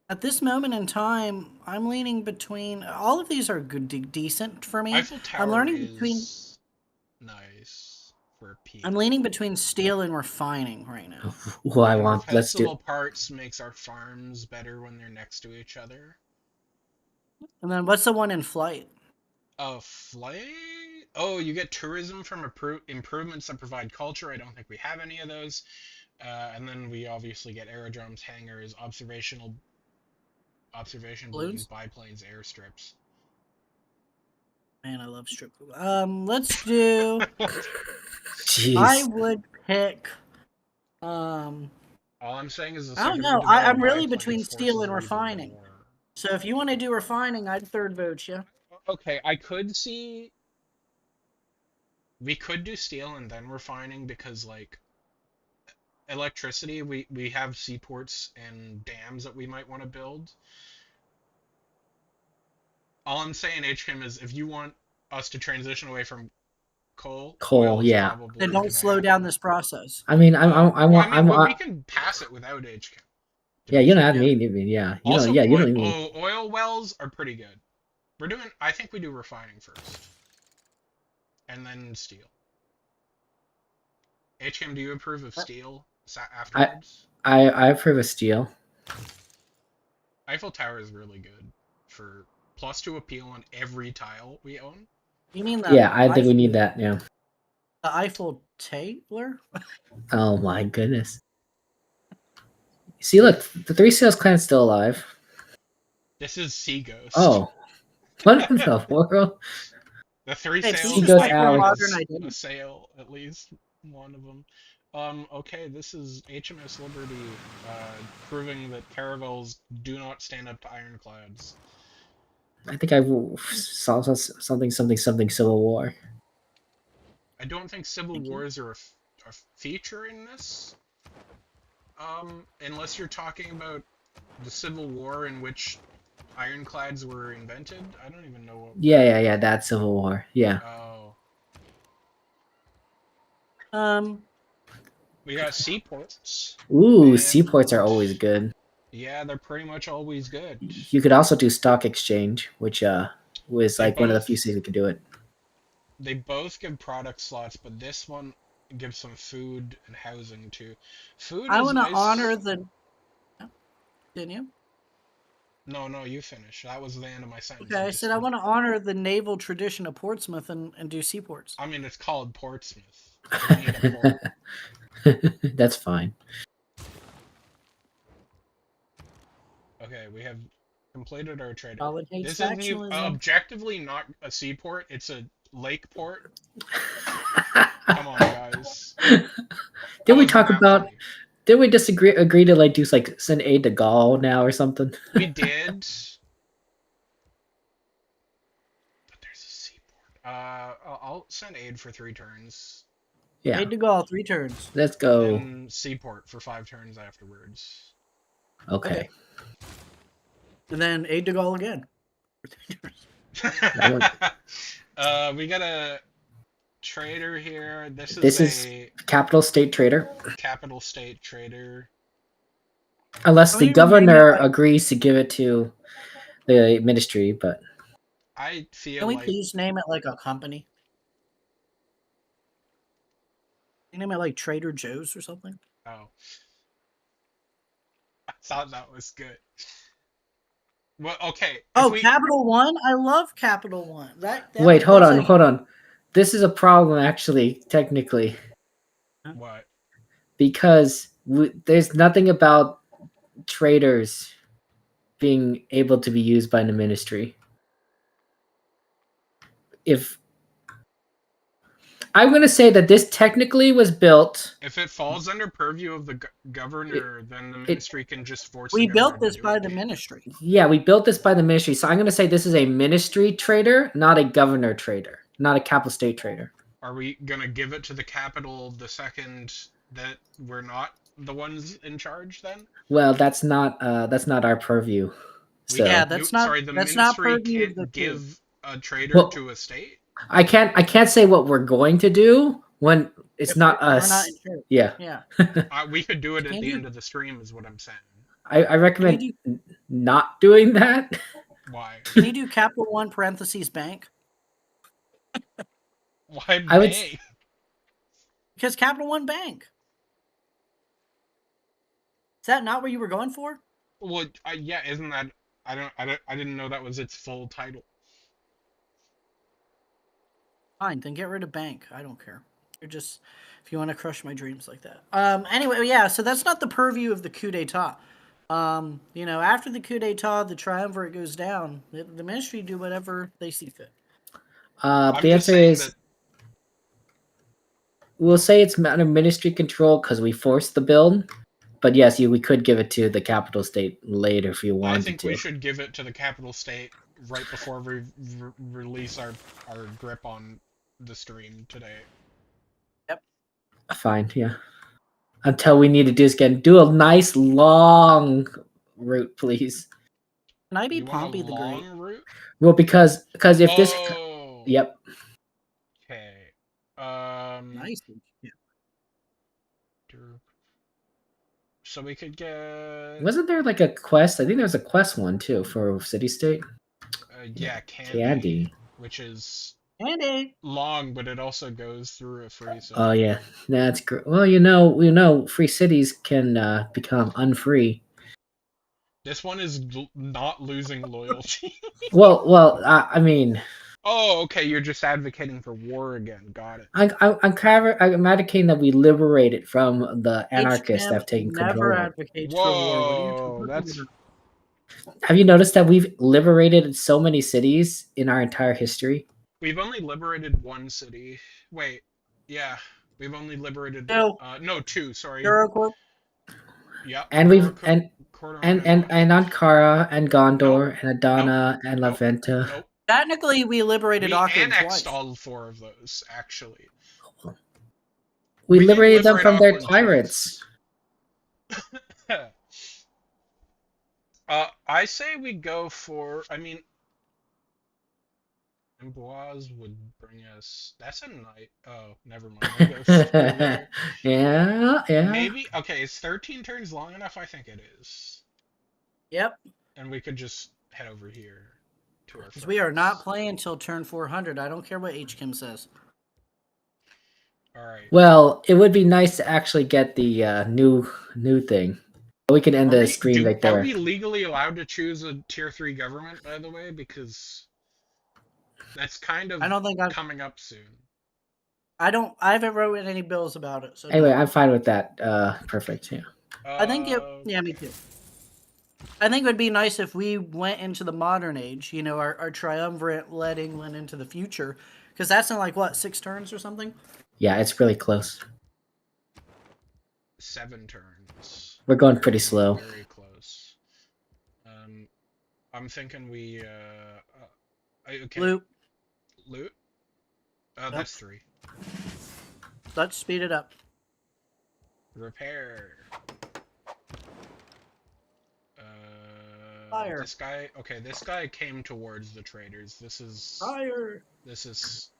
S3: at this moment in time, I'm leaning between. All of these are good, decent for me.
S2: Eiffel Tower
S3: I'm learning
S2: is
S3: between.
S2: nice for P.
S3: I'm leaning between steel and refining right now.
S1: Who I
S2: And
S1: want. Let's do.
S2: replaceable parts makes our farms better when they're next to each other.
S3: And then what's the one in flight?
S2: Flight? Oh, you get tourism from improvements that provide culture. I don't think we have any of those. And then we obviously get aerodromes, hangars, observation balloons,
S3: Balloons?
S2: biplanes, airstrips.
S3: Man, I love strip. Let's do.
S1: Jeez.
S3: I would pick. Um,
S2: All I'm saying is the
S3: I don't
S2: second we
S3: know.
S2: develop
S3: I'm really
S2: biplanes,
S3: between steel
S2: forces
S3: and
S2: are even
S3: refining.
S2: more.
S3: So if you want to do refining, I'd third vote you.
S2: Okay, I could see we could do steel and then refining because like electricity, we have seaports and dams that we might want to build. All I'm saying, HChem, is if you want us to transition away from coal, oil is
S1: Yeah.
S2: probably
S3: Then don't
S2: gonna
S3: slow down
S2: happen.
S3: this process.
S1: I mean,
S2: We can pass it without HChem.
S1: Yeah, you don't have
S3: Yeah.
S1: me. Yeah, you
S2: Also,
S1: don't. Yeah, you don't even.
S2: oil wells are pretty good. I think we do refining first, and then steel. HM, do you approve of steel afterwards?
S1: I approve of steel.
S2: Eiffel Tower is really good for +2 appeal on every tile we own.
S3: You mean the?
S1: Yeah, I think we need that. Yeah.
S3: The Eiffel Taylor?
S1: Oh my goodness. See, look, the Three Sails clan's still alive.
S2: This is Sea Ghost.
S1: Oh, what in the world?
S2: The Three
S3: It
S2: Sails
S3: seems
S1: goes
S3: like we're
S1: Alex.
S3: modern
S2: has a
S3: identity.
S2: sail, at least one of them. Okay, this is HMS Liberty, proving that caravels do not stand up to ironclads.
S1: I think I saw something Civil War.
S2: I don't think civil
S3: Thank you.
S2: wars are a feature in this. Unless you're talking about the Civil War in which ironclads were invented. I don't even know what.
S1: Yeah. That's Civil War. Yeah.
S2: Oh, we got seaports.
S1: Ooh,
S2: And-
S1: seaports are always good.
S2: Yeah, they're pretty much always good.
S1: You could also do stock exchange, which was
S2: They
S1: like one of the
S2: both-
S1: few cities that could do it.
S2: They both give product slots, but this one gives some food and housing too. Food
S3: I
S2: is
S3: want to
S2: nice.
S3: honor the. Didn't you?
S2: No, you finish. That was the end of my sentence.
S3: Okay, I said I want to honor the naval tradition of Portsmouth and do seaports.
S2: I mean, it's called Portsmouth. We need a port.
S1: That's fine.
S2: Okay, we have completed our trade.
S3: Solid hates
S2: This isn't
S3: factionalism.
S2: objectively not a seaport, it's a lake port. Come on, guys.
S1: Did we
S2: That
S1: talk
S2: was
S1: about?
S2: map
S1: Did we agree to like do like send aid to Gaul now or something?
S2: we did. But there's a seaport. I'll send aid for 3 turns.
S1: Yeah.
S3: Aid to Gaul, 3 turns.
S1: Let's go.
S2: And seaport for 5 turns afterwards.
S1: Okay.
S3: And then aid to Gaul again.
S2: We got a trader here. This
S1: This
S2: is
S1: is
S2: a
S1: capital state trader.
S2: capital state trader.
S1: Unless
S3: Don't
S1: the
S3: you name
S1: governor
S3: it like-
S1: agrees to give it to the ministry, but
S2: I feel
S3: Can we
S2: like
S3: please name it like a company? Can you name it like Trader Joe's or something?
S2: oh. I thought that was good. Well, okay.
S3: Oh, Capital One? I love Capital One.
S1: wait, hold
S3: that's
S1: on,
S3: a-
S1: hold on. This is a problem, actually, technically,
S2: What?
S1: because there's nothing about traders being able to be used by the ministry. If I'm going to say that this technically was built.
S2: If it falls under purview of the governor, then the ministry can just force.
S3: We
S2: the
S3: built
S2: governor
S3: this
S2: to do
S3: by
S2: it.
S3: the ministry.
S1: Yeah, we built this by the ministry. So I'm going to say this is a ministry trader, not a governor trader, not a capital state trader.
S2: Are we gonna give it to the capital the second that we're not the ones in charge? Then
S1: Well, that's not our purview. So
S3: Yeah, that's not-
S2: Sorry, the
S3: that's not
S2: ministry
S3: purview of
S2: can't
S3: the
S2: give a trader
S1: Well-
S2: to a state.
S1: I can't say what we're going to do when it's
S3: If
S1: not
S3: we're
S1: us.
S3: not in charge.
S1: Yeah,
S3: Yeah.
S2: We could do it at
S3: Can
S2: the
S3: you-
S2: end of the stream, is what I'm saying.
S1: I recommend
S3: Can
S1: not doing that.
S2: Why?
S3: Can you do Capital One parentheses bank?
S2: Why?
S1: I would
S2: bank?
S3: Because Capital One Bank. Is that not what you were going for?
S2: Well, yeah, isn't that? I didn't know that was its full title.
S3: Fine, then get rid of bank. I don't care. You're just if you want to crush my dreams like that. Anyway, yeah, so that's not the purview of the coup d'etat. After the coup d'etat, the triumvirate goes down. The ministry do whatever they see fit.
S2: I'm
S1: The
S2: just
S1: answer
S2: saying
S1: is
S2: that
S1: we'll say it's under ministry control because we forced the build. But yes, we could give it to the capital state later if you wanted
S2: I think
S1: to.
S2: we should give it to the capital state right before we release our grip on the stream today.
S1: Fine, yeah. Until we need to do is again, do a nice long route, please.
S3: Can I be
S2: You want a
S3: Pompey the Great?
S2: long route?
S1: Well, because if this,
S2: Oh.
S1: yep.
S2: Okay.
S3: Nice. Yeah.
S2: So we could get.
S1: Wasn't there like a quest? I think there was a quest one too for city state.
S2: Yeah,
S1: Candy.
S2: which is
S3: Andy.
S2: long, but it also goes through a free city.
S1: Oh yeah, that's great. Well, free cities can become unfree.
S2: This one is not losing loyalty.
S1: Well, I mean,
S2: Oh, okay. You're just advocating for war again. Got it.
S1: I'm advocating that we liberate it from the anarchists that
S3: HCAM
S1: have taken
S3: never
S1: control.
S3: advocates for war. What are you
S2: Whoa,
S3: talking
S2: that's
S3: about?
S1: Have you noticed that we've liberated so many cities in our entire history?
S2: we've only liberated one city. Wait, yeah, we've only liberated
S3: So,
S2: no, two. Sorry.
S3: Eurocorp,
S2: Yep,
S1: And we've
S2: Cordoran.
S1: and Ankara and
S2: Nope,
S1: Gondor and
S2: nope,
S1: Adana and
S2: nope,
S1: Laventa.
S2: nope.
S3: technically, we liberated
S2: We
S3: Auckland
S2: annexed
S3: twice.
S2: all four of those, actually.
S1: We
S2: We didn't
S1: liberated them
S2: liberate
S1: from their
S2: Auckland
S1: tyrants.
S2: twice. I say we go for. I mean, Amboise would bring us. That's a night. Oh, never mind. We'll go through there.
S1: Yeah.
S2: Maybe. Okay, is 13 turns long enough? I think it is.
S3: Yep,
S2: And we could just head over here to our
S3: because we are not
S2: friends.
S3: playing until turn 400. I don't care what HCAM says.
S2: All right.
S1: Well, it would be nice to actually get the new thing. We can end the stream right
S2: Are
S1: there.
S2: we legally allowed to choose a tier 3 government, by the way? Because that's kind of
S3: I don't think I've.
S2: coming up soon.
S3: I haven't wrote any bills about it. So
S1: Anyway,
S3: no.
S1: I'm fine with that. Perfect. Yeah.
S3: I think it. Yeah, me too. I think it would be nice if we went into the modern age. You know, our triumvirate led England into the future, because that's in like what 6 turns or something.
S1: Yeah, it's really close.
S2: 7 turns.
S1: We're going pretty slow.
S2: Very close. I'm thinking we okay.
S3: Loot.
S2: Loot.
S3: Yep.
S2: That's 3.
S3: Let's speed it up.
S2: Repair.
S3: Fire.
S2: This guy. Okay, this guy came towards the traders. This is.
S3: Fire.
S2: This is.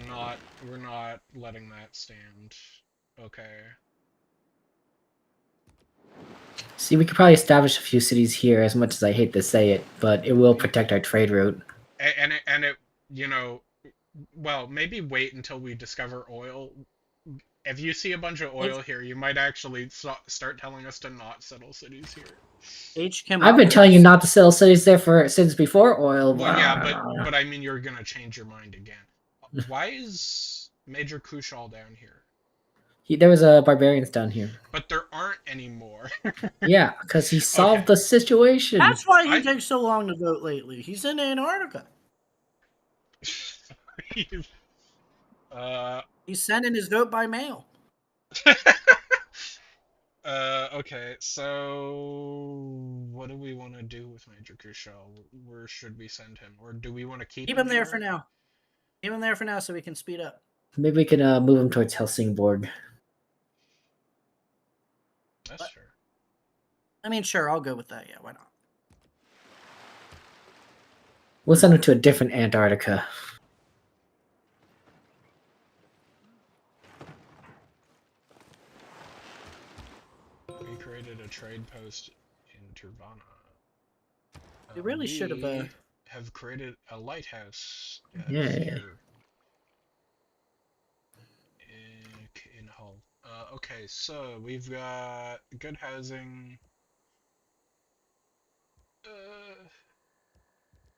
S2: Not. We're not letting that stand. Okay.
S1: See, we could probably establish a few cities here, as much as I hate to say it, but it will protect our trade route.
S2: And it, you know, well, maybe wait until we discover oil. If you see a bunch of oil here, you might actually start telling us to not settle cities here.
S1: I've been telling you not to settle cities there since before oil.
S2: Well, yeah, but I mean, you're gonna change your mind again. Why is Major Kushal down here?
S1: There was a barbarians down here.
S2: But there aren't anymore.
S1: Yeah, because he solved the situation.
S3: That's why he takes so long to vote lately. He's in Antarctica. He's sending his vote by mail.
S2: Okay, so what do we want to do with Major Kushal? Where should we send him? Or do we want to keep
S3: him there for now? Keep him there for now so we can speed up.
S1: Maybe we can move him towards Helsingborg.
S2: That's fair.
S3: I mean, sure, I'll go with that. Yeah, why not?
S1: We'll send him to a different Antarctica.
S2: We created a trade post in Turvana.
S3: We really should
S2: have created a lighthouse.
S1: Yeah.
S2: In Hull. Okay, so we've got good housing.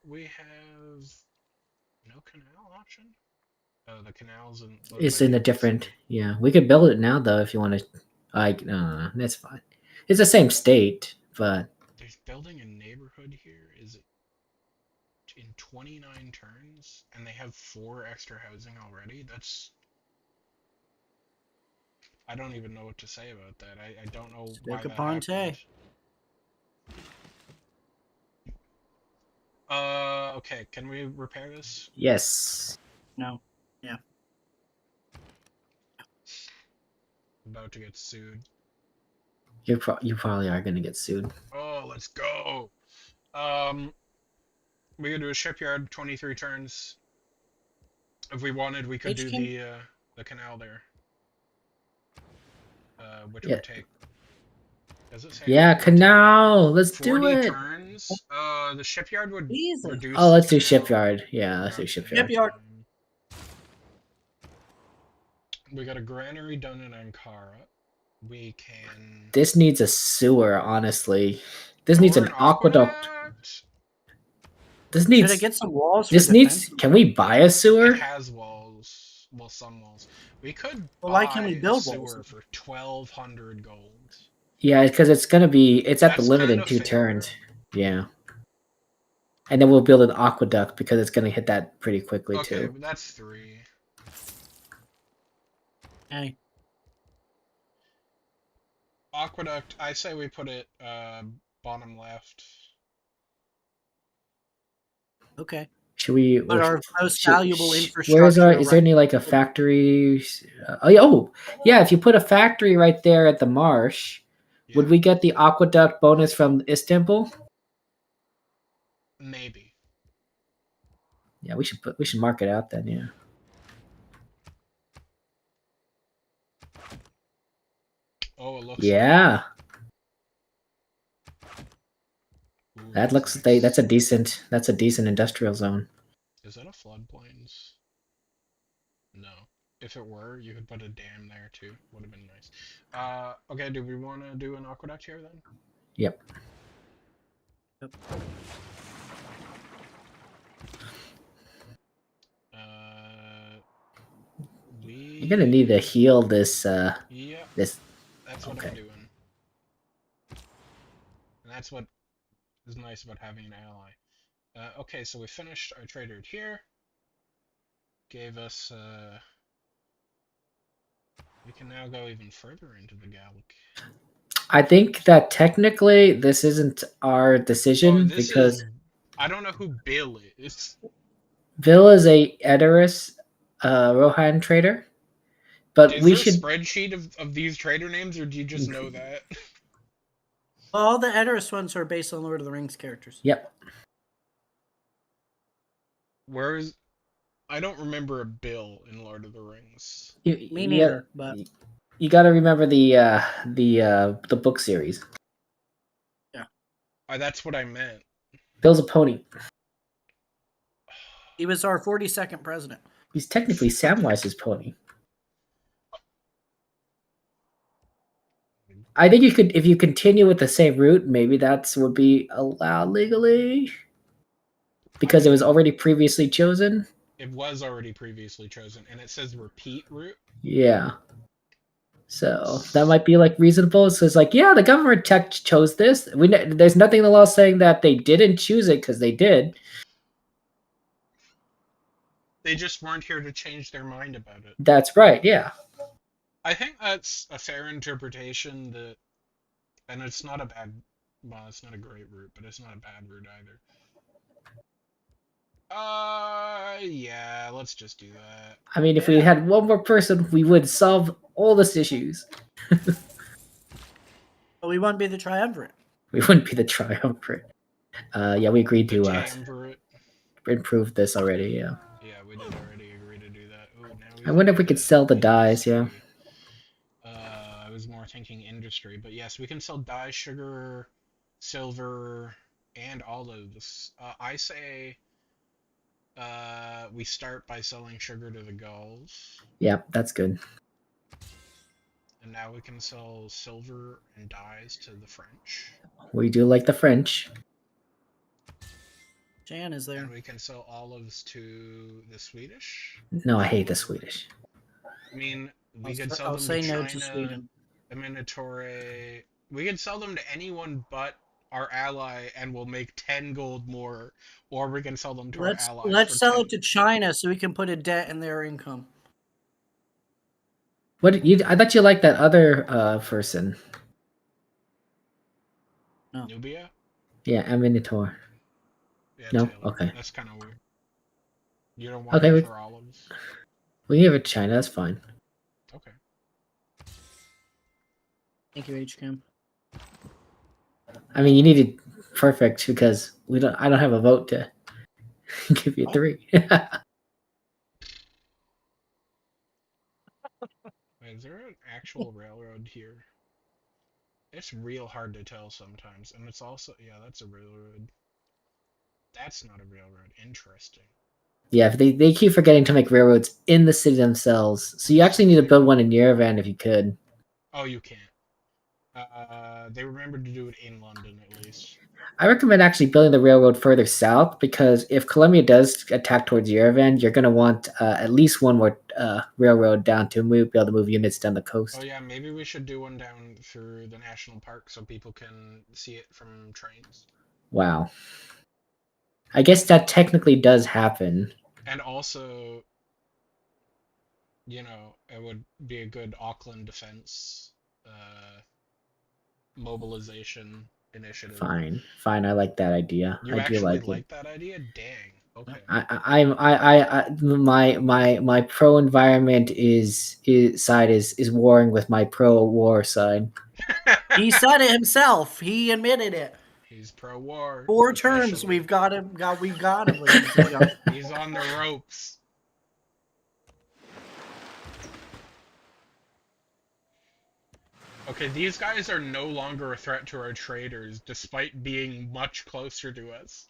S2: We have no canal option. The canal's in.
S1: It's in a different. Yeah, we could build it now though if you want to. No, that's fine. It's the same state, but
S2: there's building a neighborhood here. Is it in 29 turns, and they have 4 extra housing already? That's. I don't even know what to say about that. I don't know why that happened. Okay, can we repair this?
S1: Yes.
S3: No. Yeah.
S2: I'm about to get sued.
S1: You probably are gonna get sued.
S2: Oh, let's go! We could do a shipyard, 23 turns. If we wanted, we could do the canal there. Which would take. Does it say?
S1: Yeah, canal. Let's do it.
S2: 40 turns. The shipyard would reduce.
S1: Oh, let's do shipyard. Yeah, let's do shipyard.
S3: Shipyard.
S2: We got a granary done in Ankara. We can.
S1: This needs a sewer, honestly. This needs an aqueduct. This
S3: Should
S1: needs.
S3: it get some walls?
S1: This
S3: for
S1: needs.
S3: defense?
S1: Can we buy a sewer?
S2: It has walls. Well, some walls. We could
S3: Well, why can't we
S2: buy a
S3: build walls?
S2: sewer for 1,200 gold.
S1: Yeah, because it's gonna be. It's at the
S2: That's
S1: limit in
S2: kinda
S1: 2
S2: fair.
S1: turns. Yeah. And then we'll build an aqueduct because it's gonna hit that pretty quickly
S2: Okay,
S1: too.
S2: but that's 3.
S3: Hey,
S2: Aqueduct, I say we put it bottom left.
S3: okay.
S1: Should we?
S3: But our most valuable infrastructure.
S1: Where is our? Is there
S3: right-
S1: any like a factory? Oh, yeah. If you put a factory right there at the marsh,
S2: Yeah,
S1: would we get the aqueduct bonus from Istanbul?
S2: maybe.
S1: Yeah, we should mark it out then. Yeah.
S2: Oh, it looks
S1: Yeah.
S2: Like... Ooh,
S1: That looks.
S2: nice.
S1: That's a decent. That's a decent industrial zone.
S2: Is that a floodplains? No. If it were, you could put a dam there too. Would have been nice. Okay, do we want to do an aqueduct here then?
S1: Yep. You're gonna need to heal this.
S2: Yeah.
S1: This.
S2: That's what
S1: Okay.
S2: I'm doing. And that's what is nice about having an ally. Okay, so we finished our trader here. Gave us. We can now go even further into the Gallic.
S1: I think that technically this isn't our decision because
S2: I don't know who Bill is.
S1: Bill is a Edoras Rohan trader, but
S2: Is
S1: we
S2: there
S1: should.
S2: a spreadsheet of these trader names, or do you just know that?
S3: All the Edoras ones are based on Lord of the Rings characters.
S1: Yep.
S2: Where's I don't remember a Bill in Lord of the Rings.
S3: Me neither, but
S1: you got to remember the book series.
S3: Yeah.
S2: That's what I meant.
S1: Bill's a pony.
S3: He was our 42nd president.
S1: He's technically Samwise's pony. I think you could, if you continue with the same route, maybe that's would be allowed legally because it was already previously chosen.
S2: It was already previously chosen, and it says repeat route.
S1: Yeah. So that might be like reasonable. So it's like, yeah, the government chose this. There's nothing in the law saying that they didn't choose it because they did.
S2: They just weren't here to change their mind about it.
S1: That's right. Yeah.
S2: I think that's a fair interpretation. And it's not a bad. Well, it's not a great route, but it's not a bad route either. Yeah, let's just do that.
S1: I mean, if we had one more person, we would solve all these issues.
S3: But we wouldn't be the triumvirate.
S1: We wouldn't be the triumvirate. Yeah, we agreed to improve this already. Yeah.
S2: Yeah, we did already agree to do that. Ooh, now
S1: I wonder if we could sell the dyes. Yeah.
S2: I was more thinking industry, but yes, we can sell dye, sugar, silver, and olives. I say we start by selling sugar to the Gauls.
S1: Yeah, that's good.
S2: And now we can sell silver and dyes to the French.
S1: We do like the French.
S3: Jan is there.
S2: And we can sell olives to the Swedish.
S1: No, I hate the Swedish.
S2: I mean, we could sell them to China, to Sweden. Minotaure. We could sell them to anyone but our ally, and we'll make 10 gold more. Or we can sell them to our ally.
S3: Let's sell it to China so we can put a debt in their income.
S1: I thought you liked that other person.
S3: No.
S2: Nubia?
S1: Yeah, Minotaur.
S2: Yeah,
S1: no?
S2: Taylor.
S1: Okay.
S2: That's kind of weird. You don't want it for olives?
S1: We can give it to China, that's fine.
S2: Okay.
S3: Thank you, HCAM.
S2: I
S1: mean, you needed perfect because I don't have a vote to give you 3.
S2: Wait, is there an actual railroad here? It's real hard to tell sometimes, and it's also that's a railroad. That's not a railroad. Interesting.
S1: Yeah, they keep forgetting to make railroads in the city themselves. So you actually need to build one in Yerevan if you could.
S2: Oh, you can't. They remembered to do it in London at least.
S1: I recommend actually building the railroad further south because if Columbia does attack towards Yerevan, you're going to want at least one more railroad down to be able to move units down the
S2: Oh
S1: coast.
S2: yeah, maybe we should do one down through the national park so people can see it from trains.
S1: Wow. I guess that technically does happen.
S2: And also, it would be a good Auckland defense mobilization initiative.
S1: Fine. I like that idea.
S2: You
S1: I do
S2: actually
S1: like it.
S2: like that idea? Dang. Okay.
S1: My pro environment is warring with my pro war side.
S3: He said it himself. He admitted it.
S2: He's pro-war.
S3: 4 terms.
S2: officially.
S3: We've got him. We've got him, ladies and gentlemen.
S2: He's on the ropes. Okay, these guys are no longer a threat to our traders, despite being much closer to us.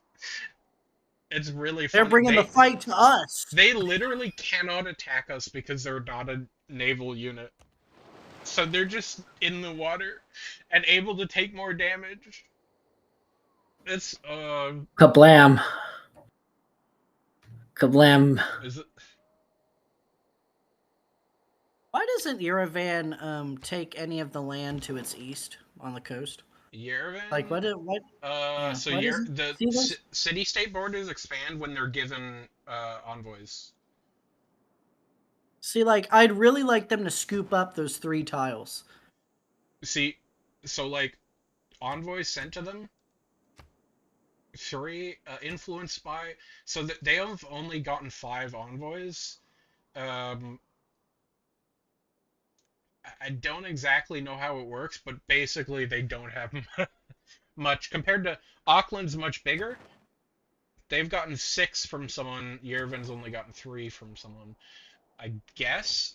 S2: It's really funny.
S3: They're bringing the fight to us.
S2: They literally cannot attack us because they're not a naval unit. So they're just in the water and able to take more damage. It's
S1: Kablam. Kablam.
S2: Is it?
S3: Why doesn't Yerevan take any of the land to its east on the coast?
S2: Yerevan?
S3: Like what?
S2: So the city-state borders expand when they're given envoys.
S3: See, like I'd really like them to scoop up those 3 tiles.
S2: See, so like envoys sent to them. 3 influenced by, so that they have only gotten 5 envoys. I don't exactly know how it works, but basically they don't have much compared to Auckland's much bigger. They've gotten 6 from someone. Yerevan's only gotten 3 from someone. I guess.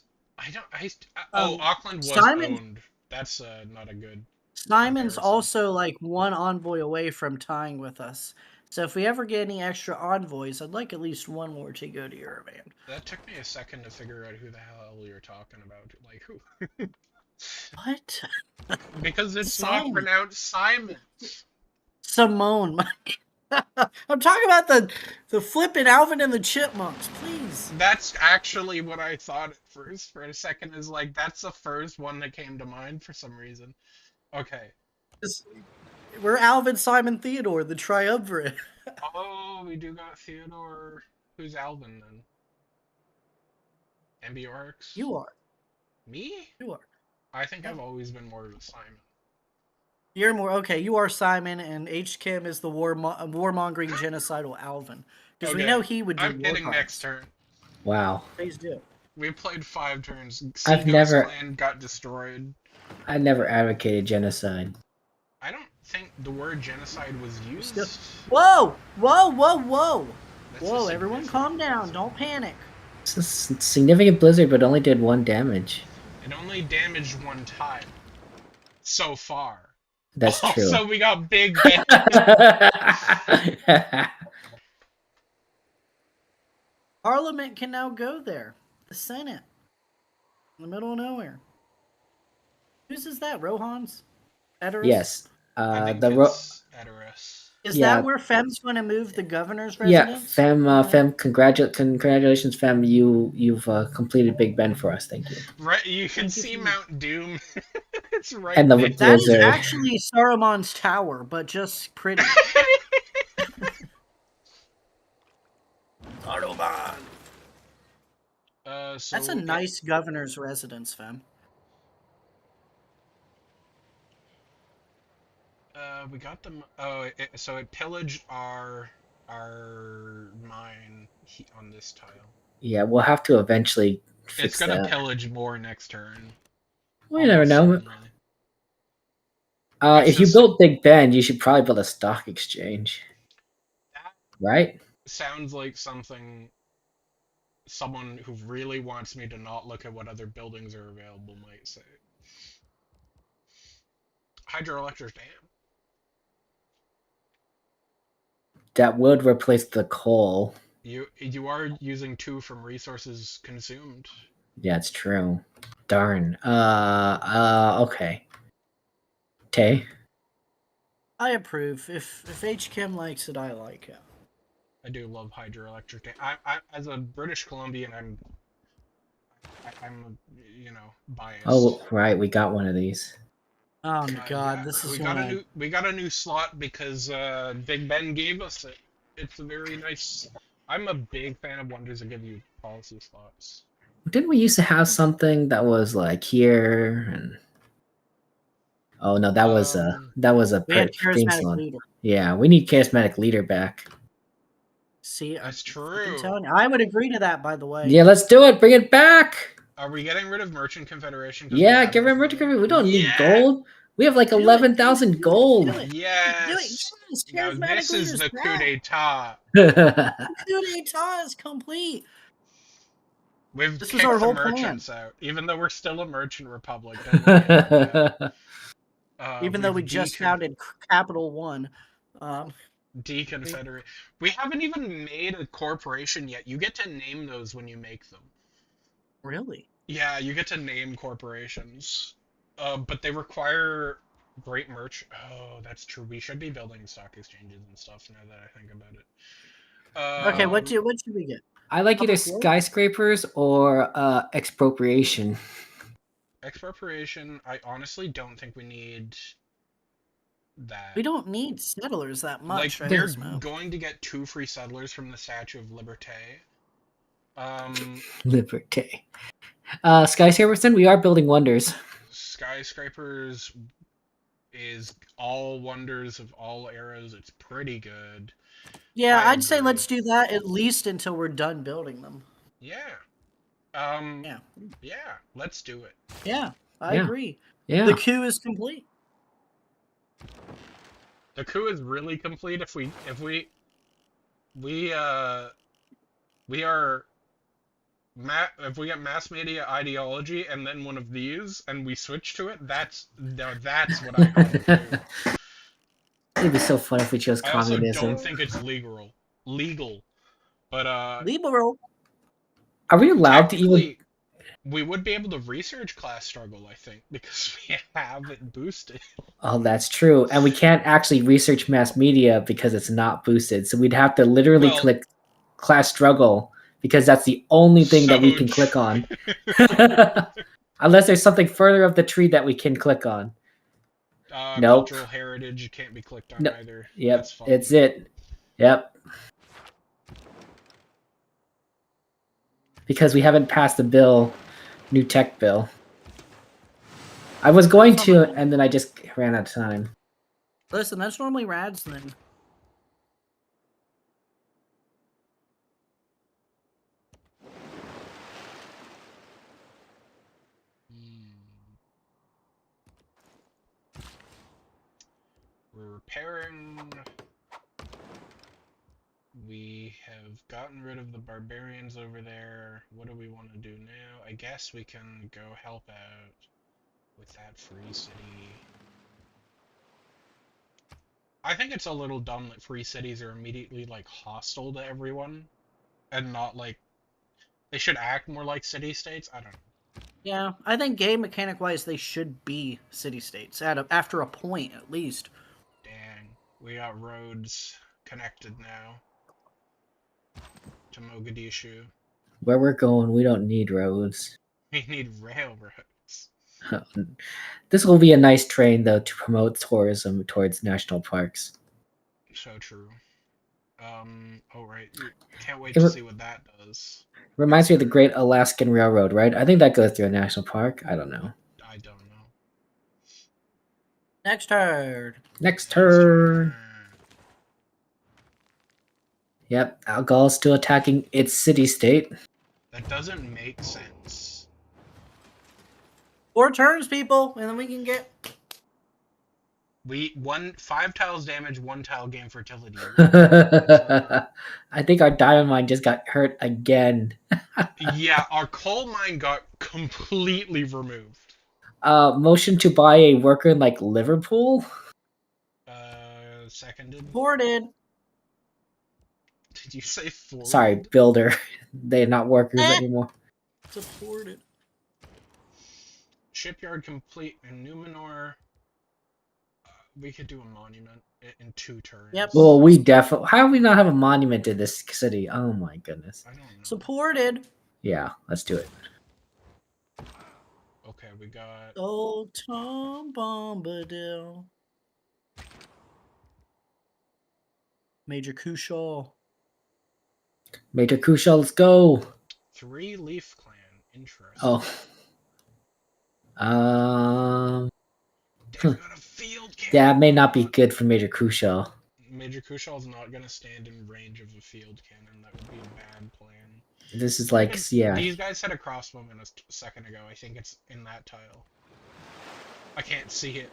S2: Auckland was owned. That's not a good.
S3: Simon's
S2: comparison.
S3: also like 1 envoy away from tying with us. So if we ever get any extra envoys, I'd like at least 1 more to go to Yerevan.
S2: That took me a second to figure out who the hell you're talking about. Like who?
S3: What?
S2: Because it's
S3: Simon.
S2: not pronounced Simon.
S3: Simone. I'm talking about the flippin' Alvin and the Chipmunks, please.
S2: That's actually what I thought at first for a second, is like, that's the first one that came to mind for some reason. Okay.
S3: We're Alvin, Simon, Theodore, the triumvirate.
S2: Oh, we do got Theodore. Who's Alvin then? MBRX?
S3: You are.
S2: Me?
S3: You are.
S2: I think I've always been more of a Simon.
S3: You're more okay. You are Simon, and H. Kim is the warmongering genocidal Alvin, because we know he would do.
S2: I'm hitting next turn.
S1: Wow.
S3: Please do.
S2: We played 5 turns.
S1: I've never.
S2: Land got destroyed.
S1: I never advocated genocide.
S2: I don't think the word genocide was used.
S3: Whoa! Whoa! Whoa! Whoa! Whoa! Everyone, calm down. Don't panic.
S1: It's a significant blizzard, but only did 1 damage.
S2: It only damaged 1 time. So far.
S1: That's true.
S2: So we got big.
S3: Parliament can now go there. The Senate. In the middle of nowhere. Whose is that? Rohan's? Edoras?
S1: Yes.
S2: I think it's Edoras.
S3: Is that where Fem's going to move the governor's residence?
S1: Yeah, Fem, congratulations, Fem. You've completed Big Ben for us. Thank you.
S2: Right, you can see Mount Doom. It's right.
S1: And
S2: there.
S3: That is actually Saruman's tower, but just pretty. Saruman. That's a nice governor's residence, Fem.
S2: We got them. Oh, so it pillaged our mine on this tile.
S1: Yeah, we'll have to eventually fix
S2: It's gonna pillage more next turn.
S1: We never know. If you build Big Ben, you should probably build a stock exchange. Right?
S2: Sounds like something someone who really wants me to not look at what other buildings are available might say. Hydroelectric dam.
S1: That would replace the coal.
S2: You are using 2 from resources consumed.
S1: Yeah, it's true. Darn. Okay. Tay.
S3: I approve. If H Kim likes it, I like it.
S2: I do love hydroelectric. I as a British Columbian, I'm biased.
S1: Oh, right, we got one of these.
S3: Oh my god,
S2: Yeah,
S3: this is
S2: we got a new slot because Big Ben gave us it. It's a very nice. I'm a big fan of wonders that give you policy slots.
S1: Didn't we used to have something that was like here and oh no, that was a
S3: we had
S1: theme
S3: charismatic
S1: song.
S3: leader.
S1: Yeah, we need charismatic leader back.
S3: See,
S2: That's
S3: I'm
S2: true.
S3: telling you, I would agree to that. By the way,
S1: Yeah, let's do it. Bring it back.
S2: Are we getting rid of Merchant Confederation?
S1: Yeah, get rid of Merchant Confederation. We don't need gold. We have like
S3: Do it,
S1: 11,000 gold.
S3: do it.
S2: Yes.
S3: Do it. Yes,
S2: Now
S3: charismatic
S2: this is
S3: leader's
S2: the coup
S3: back.
S2: d'état.
S3: The coup d'état is complete.
S2: We've
S3: This
S2: kicked
S3: was our
S2: the
S3: whole
S2: merchants
S3: plan.
S2: out, even though we're still a merchant republic. Don't worry about that.
S3: Even though we just founded Capital One.
S2: Deconfederate. We haven't even made a corporation yet. You get to name those when you make them.
S3: Really?
S2: Yeah, you get to name corporations. But they require great merch. Oh, that's true. We should be building stock exchanges and stuff now that I think about it.
S3: Okay, what should we get?
S1: I like either
S3: Public works?
S1: skyscrapers or expropriation.
S2: Expropriation, I honestly don't think we need that.
S3: We don't need settlers that much,
S2: Like,
S3: right?
S2: we're going to get 2 free settlers from the Statue of Liberté.
S1: Liberté. Skyscrapers, then we are building wonders.
S2: Skyscrapers is all wonders of all eras. It's pretty good.
S3: Yeah, I'd say let's do that at least until we're done building them.
S2: Yeah.
S3: Yeah.
S2: Yeah, let's do it.
S3: Yeah, I agree.
S1: Yeah.
S3: The coup is complete.
S2: The coup is really complete if we if we get mass media ideology and then one of these and we switch to it, that's what I call a coup.
S1: It'd be so fun if we chose communism.
S2: I also don't think it's legal. But
S3: liberal.
S1: Are we allowed to even?
S2: We would be able to research class struggle, I think, because we have it boosted.
S1: Oh, that's true. And we can't actually research mass media because it's not boosted. So we'd have to literally click class struggle because that's the only thing that we can click on. Unless there's something further up the tree that we can click on. Nope.
S2: Cultural heritage can't be clicked on either.
S1: Yep, it's it. Yep. Because we haven't passed the bill, new tech bill. I was going to, and then I just ran out of time.
S3: Listen, that's normally Rad's then.
S2: We're repairing. We have gotten rid of the barbarians over there. What do we want to do now? I guess we can go help out with that free city. I think it's a little dumb that free cities are immediately like hostile to everyone and not like they should act more like city-states. I don't know.
S3: Yeah, I think game mechanic wise they should be city-states after a point at least.
S2: Dang, we got roads connected now to Mogadishu.
S1: Where we're going, we don't need roads.
S2: We need railroads.
S1: This will be a nice train, though, to promote tourism towards national parks.
S2: So true. Oh right, can't wait to see what that does.
S1: Reminds me of the Great Alaskan Railroad, right? I think that goes through a national park. I don't know.
S2: I don't know.
S3: Next turn.
S1: Next turn. Yep, Algol's still attacking its city-state.
S2: That doesn't make sense.
S3: 4 turns, people, and then we can get...
S2: 5 tiles damage, 1 tile gain fertility.
S1: I think our diamond mine just got hurt again.
S2: Yeah, our coal mine got completely removed.
S1: Motion to buy a worker in like Liverpool.
S2: Seconded.
S3: Ported.
S2: Did you say forward?
S1: Sorry, builder. They're not workers anymore.
S3: Supported.
S2: Shipyard complete in Numenor. we could do a monument in 2 turns.
S3: Yep.
S1: Well, we definitely. How do we not have a monument to this city? Oh my goodness.
S2: I don't know.
S3: Supported.
S1: Yeah, let's do it.
S2: Okay, we got.
S3: Old Tom Bombadil. Major Kushaw.
S1: Major Crucial, let's go.
S2: 3 Leaf Clan. Interesting.
S1: Oh.
S2: They've got a field cannon.
S1: That may not be good for Major Crucial.
S2: Major Kushal's not gonna stand in range of a field cannon. That would be a bad plan.
S1: This is like, yeah.
S2: These guys had a crossbowman a second ago. I think it's in that tile. I can't see it.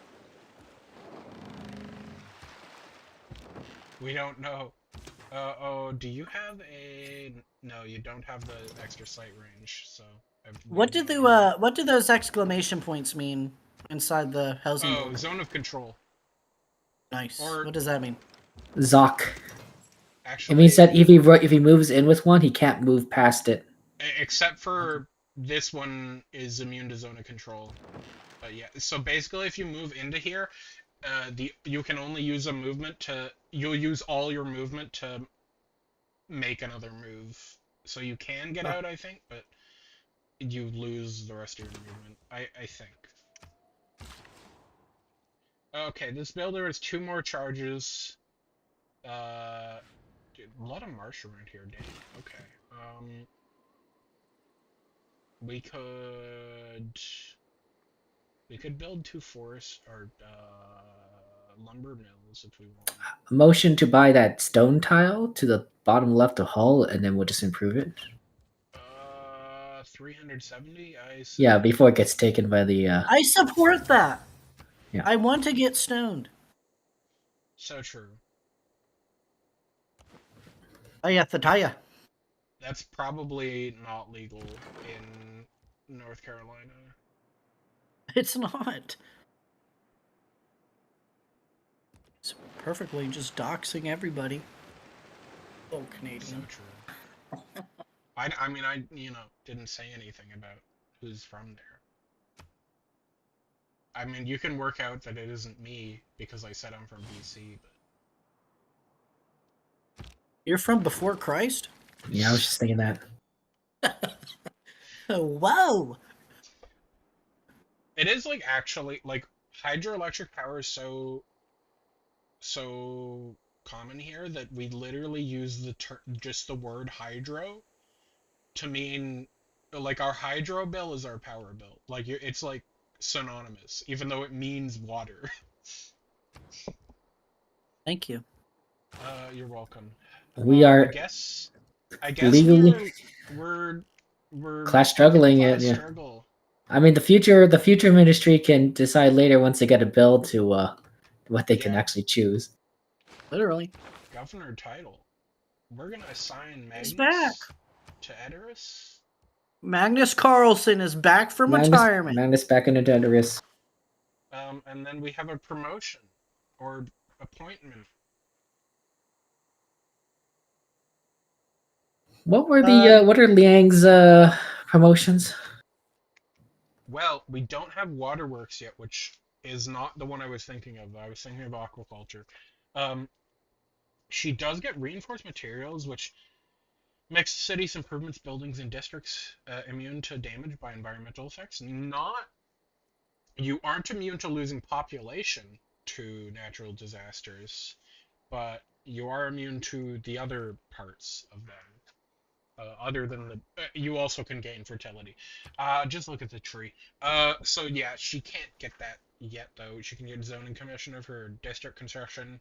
S2: We don't know. Oh, do you have a... No, you don't have the extra sight range, so...
S3: What did those exclamation points mean inside the housing?
S2: Oh,
S3: block?
S2: zone of control.
S3: Nice.
S2: or-
S3: What does that mean?
S1: Zoc.
S2: Actually,
S1: It means that if he moves in with one, he can't move past it.
S2: except for this one is immune to zone of control. But yeah, so basically, if you move into here, you can only use a movement to. You'll use all your movement to make another move. So you can get out, I think, but you lose the rest of your movement. I think. Okay, this builder has 2 more charges. Dude, a lot of marsh around here, dang. Okay. We could build 2 forest or lumber mills if we want.
S1: Motion to buy that stone tile to the bottom left of hull, and then we'll just improve it.
S2: 370.
S1: Yeah, before it gets taken by the.
S3: I support that.
S1: Yeah.
S3: I want to get stoned.
S2: So true.
S3: Ayathataya.
S2: That's probably not legal in North Carolina.
S3: It's not. It's perfectly just doxing everybody. Oh,
S2: So
S3: Canadian.
S2: true. I mean, I didn't say anything about who's from there. I mean, you can work out that it isn't me because I said I'm from BC, but
S3: You're from before Christ?
S1: Yeah, I was just thinking that.
S3: Oh, whoa!
S2: it is like actually like hydroelectric power is so common here that we literally use just the word hydro to mean like our hydro bill is our power bill. Like it's like synonymous, even though it means water.
S3: Thank you.
S2: You're welcome.
S1: We are
S2: I guess
S1: legally
S2: we're
S1: class struggling
S2: class
S1: it. Yeah.
S2: struggle.
S1: I mean, the future ministry can decide later once they get a bill to what they can
S2: Yeah.
S1: actually choose.
S3: Literally.
S2: Governor title. We're gonna assign Magnus
S3: He's back.
S2: to Edoras.
S3: Magnus Carlsen is back from retirement.
S1: Magnus back into Denderis.
S2: And then we have a promotion or appointment.
S1: What were the what are Liang's promotions?
S2: Well, we don't have waterworks yet, which is not the one I was thinking of. I was thinking of aquaculture. She does get reinforced materials, which makes cities, improvements, buildings, and districts immune to damage by environmental effects. You aren't immune to losing population to natural disasters, but you are immune to the other parts of them. Other than the, you also can gain fertility. Just look at the tree. So yeah, she can't get that yet though. She can get zoning commissioner for district construction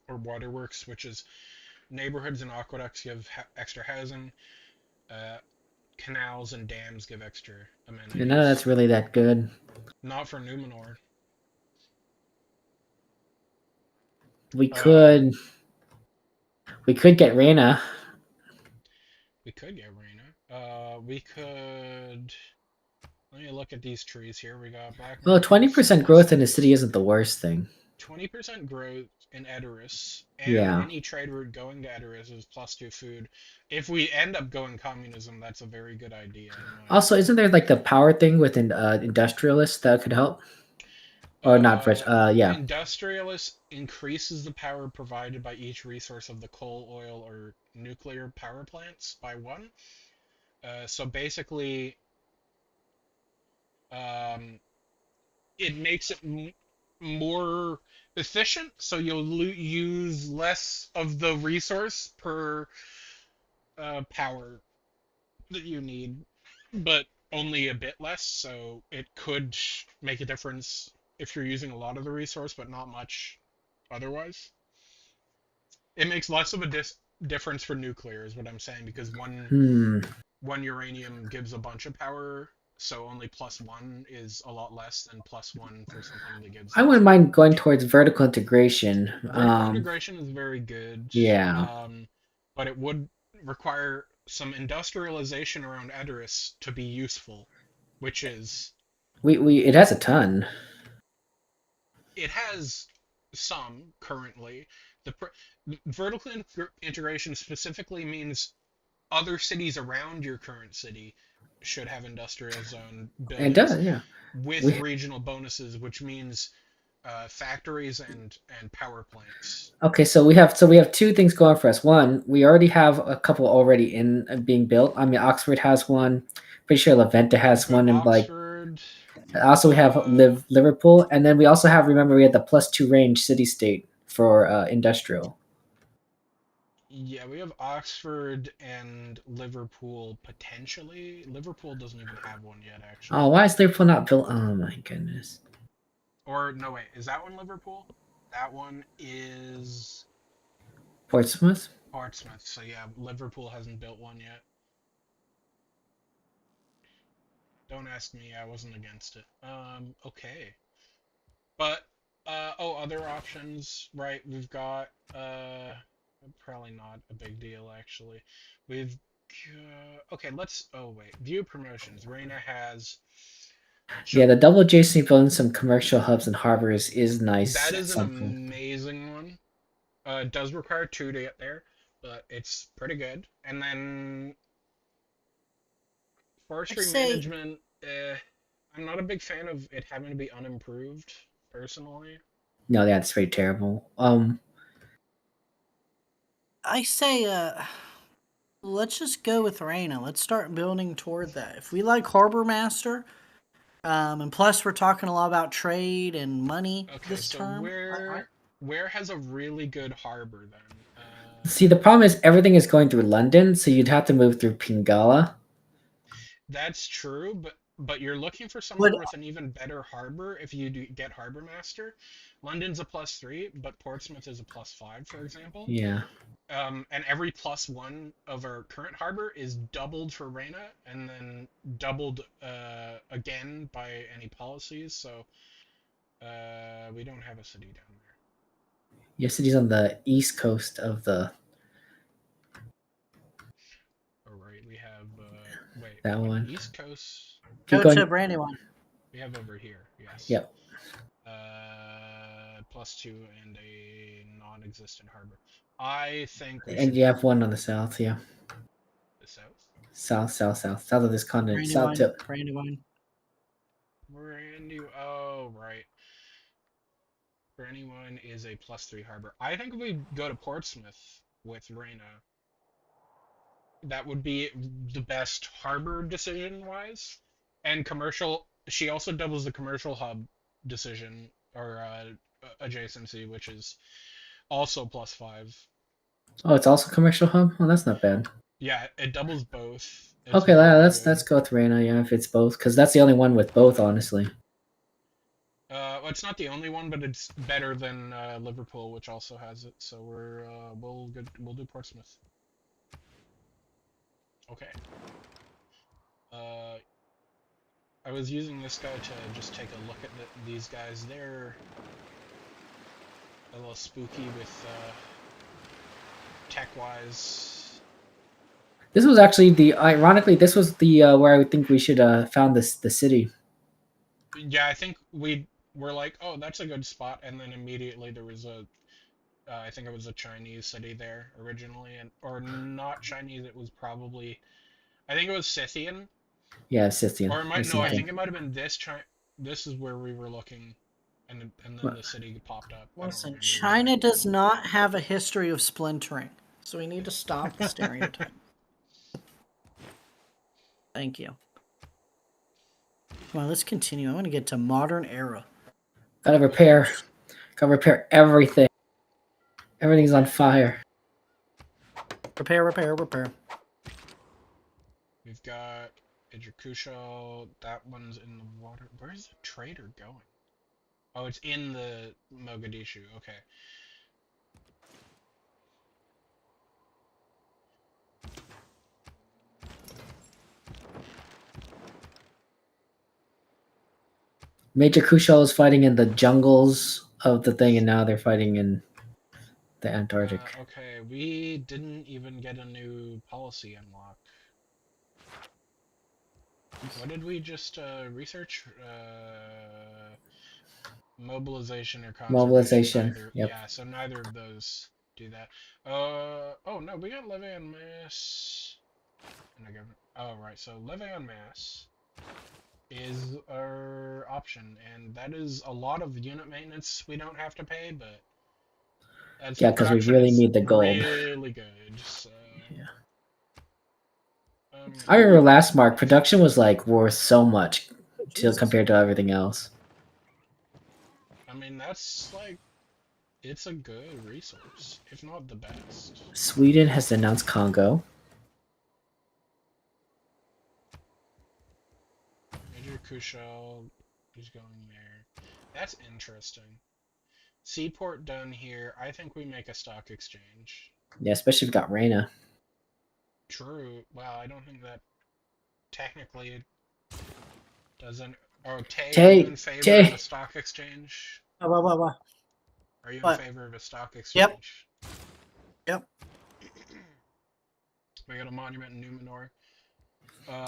S2: or waterworks, which is neighborhoods and aqueducts give extra housing. Canals and dams give extra amenities.
S1: And none of that's really that good.
S2: Not for Numenor.
S1: We could get Reyna.
S2: We could get Reyna. We could. Let me look at these trees here. We got black.
S1: Well, 20% growth in a city isn't the worst thing.
S2: 20% growth in Edoras, and any trade route going to Edoras is +2 food. If we end up going communism, that's a very good idea.
S1: Also, isn't there like the power thing with industrialists that could help? Or not rich. Yeah.
S2: Industrialist increases the power provided by each resource of the coal, oil, or nuclear power plants by one. So basically, um, it makes it more efficient, so you'll use less of the resource per power that you need, but only a bit less. So it could make a difference if you're using a lot of the resource, but not much otherwise. It makes less of a difference for nuclear, is what I'm saying, because
S1: Hmm.
S2: one uranium gives a bunch of power, so only +1 is a lot less than +1 for something that gives
S1: I
S2: less
S1: wouldn't
S2: power.
S1: mind going towards vertical integration.
S2: Vertical integration is very good,
S1: Yeah.
S2: but it would require some industrialization around Edoras to be useful, which is
S1: We it has a ton.
S2: it has some currently. The vertical integration specifically means other cities around your current city should have industrial zone
S1: It
S2: buildings
S1: does, yeah.
S2: with
S1: We
S2: regional bonuses, which means factories and power plants.
S1: Okay, so we have two things going for us. One, we already have a couple already in being built. I mean, Oxford has one. Pretty sure Leventa
S2: We've
S1: has
S2: got
S1: one, and like
S2: Oxford.
S1: also we have Liverpool, and then we also have. Remember, we had the +2 range city state for industrial.
S2: Yeah, we have Oxford and Liverpool potentially. Liverpool doesn't even have one yet,
S1: Oh,
S2: actually.
S1: why is Liverpool not built? Oh my goodness.
S2: Or no, wait, is that one Liverpool? That one is
S1: Portsmouth.
S2: Portsmouth. So yeah, Liverpool hasn't built one yet. Don't ask me, I wasn't against it. Okay. But other options, right? We've got probably not a big deal actually. We've okay, let's wait. View promotions. Reina has
S1: Yeah,
S2: should
S1: the double adjacent building some commercial hubs and harbors is nice
S2: that
S1: at
S2: is an
S1: some point.
S2: amazing one. It does require two to get there, but it's pretty good. And then
S3: I
S2: forestry
S3: say
S2: management, I'm not a big fan of it having to be unimproved, personally.
S1: No, that's very terrible.
S3: I say let's just go with Reina. Let's start building toward that. If we like Harbor Master, and plus we're talking a lot about trade and money
S2: Okay,
S3: this
S2: so
S3: term.
S2: where has a really good harbor then?
S1: See, the problem is everything is going through London, so you'd have to move through Pingala.
S2: That's true, but you're looking for
S3: Would
S2: somewhere with an even better harbor if you get Harbor Master. London's a +3, but Portsmouth is a +5, for example.
S1: Yeah.
S2: And every +1 of our current harbor is doubled for Reina, and then doubled again by any policies. So we don't have a city down there.
S1: Your city's on the east coast of the
S2: All right, we have wait,
S1: that
S2: what?
S1: one.
S2: East Coast
S1: Keep
S3: go to
S1: going.
S3: Brandywine.
S2: we have over here. Yes.
S1: Yep.
S2: +2 and a non-existent harbor. I think we
S1: And
S2: should
S1: you
S2: go
S1: have one on the south, yeah.
S2: the south.
S1: South of this continent. South
S3: Brandywine.
S1: tip.
S3: Brandywine.
S2: Brand new. Oh, right. Brandywine is a +3 harbor. I think if we go to Portsmouth with Reina, that would be the best harbor decision wise. And commercial, she also doubles the commercial hub decision or adjacency, which is also +5.
S1: Oh, it's also commercial hub. Oh, that's not bad.
S2: Yeah, it doubles both. It's
S1: Okay,
S2: very
S1: let's
S2: good.
S1: go with Reina. Yeah, if it's both, because that's the only one with both, honestly.
S2: Well, it's not the only one, but it's better than Liverpool, which also has it. So we'll do Portsmouth. Okay. Uh, I was using this guy to just take a look at these guys. They're a little spooky with tech-wise.
S1: This was actually ironically, this was the where I would think we should found the city.
S2: Yeah, I think we were like, oh, that's a good spot, and then immediately there was I think it was a Chinese city there originally, and or not Chinese. It was probably, I think it was Scythian,
S1: Yeah, Scythian.
S2: or it might no, I think it might have been this China. This is where we were looking, and then the city popped up.
S3: Listen,
S2: I don't remember
S3: China
S2: exactly.
S3: does not have a history of splintering, so we need to stop the stereotype. Thank you. Well, let's continue. I want to get to modern era.
S1: Gotta repair everything. Everything's on fire.
S3: Repair.
S2: We've got Idrikusha. That one's in the water. Where's the trader going? Oh, it's in the Mogadishu. Okay.
S1: Major Kushal is fighting in the jungles of the thing, and now they're fighting in the Antarctic.
S2: Okay, we didn't even get a new policy unlock. What did we just research? Mobilization or conservation?
S1: Mobilization.
S2: Neither.
S1: Yep.
S2: Yeah, so neither of those do that. Oh no, we got levy en masse. Oh right, so levy en masse is our option, and that is a lot of unit maintenance we don't have to pay, but that's
S1: Yeah, because we really need the gold.
S2: really good. So
S1: yeah. I remember last Mark production was like worth so much compared to everything else.
S2: I mean, that's like, it's a good resource, if not the best.
S1: Sweden has announced Congo.
S2: Major Kushal is going there. That's interesting. Seaport done here. I think we make a stock exchange.
S1: Yeah, especially if we got Reina.
S2: True. Wow, I don't think that technically doesn't. Oh, Tay, are you in favor of a stock exchange?
S3: What?
S2: Are you in favor of a stock exchange?
S3: Yep.
S2: We got a monument in Numenor.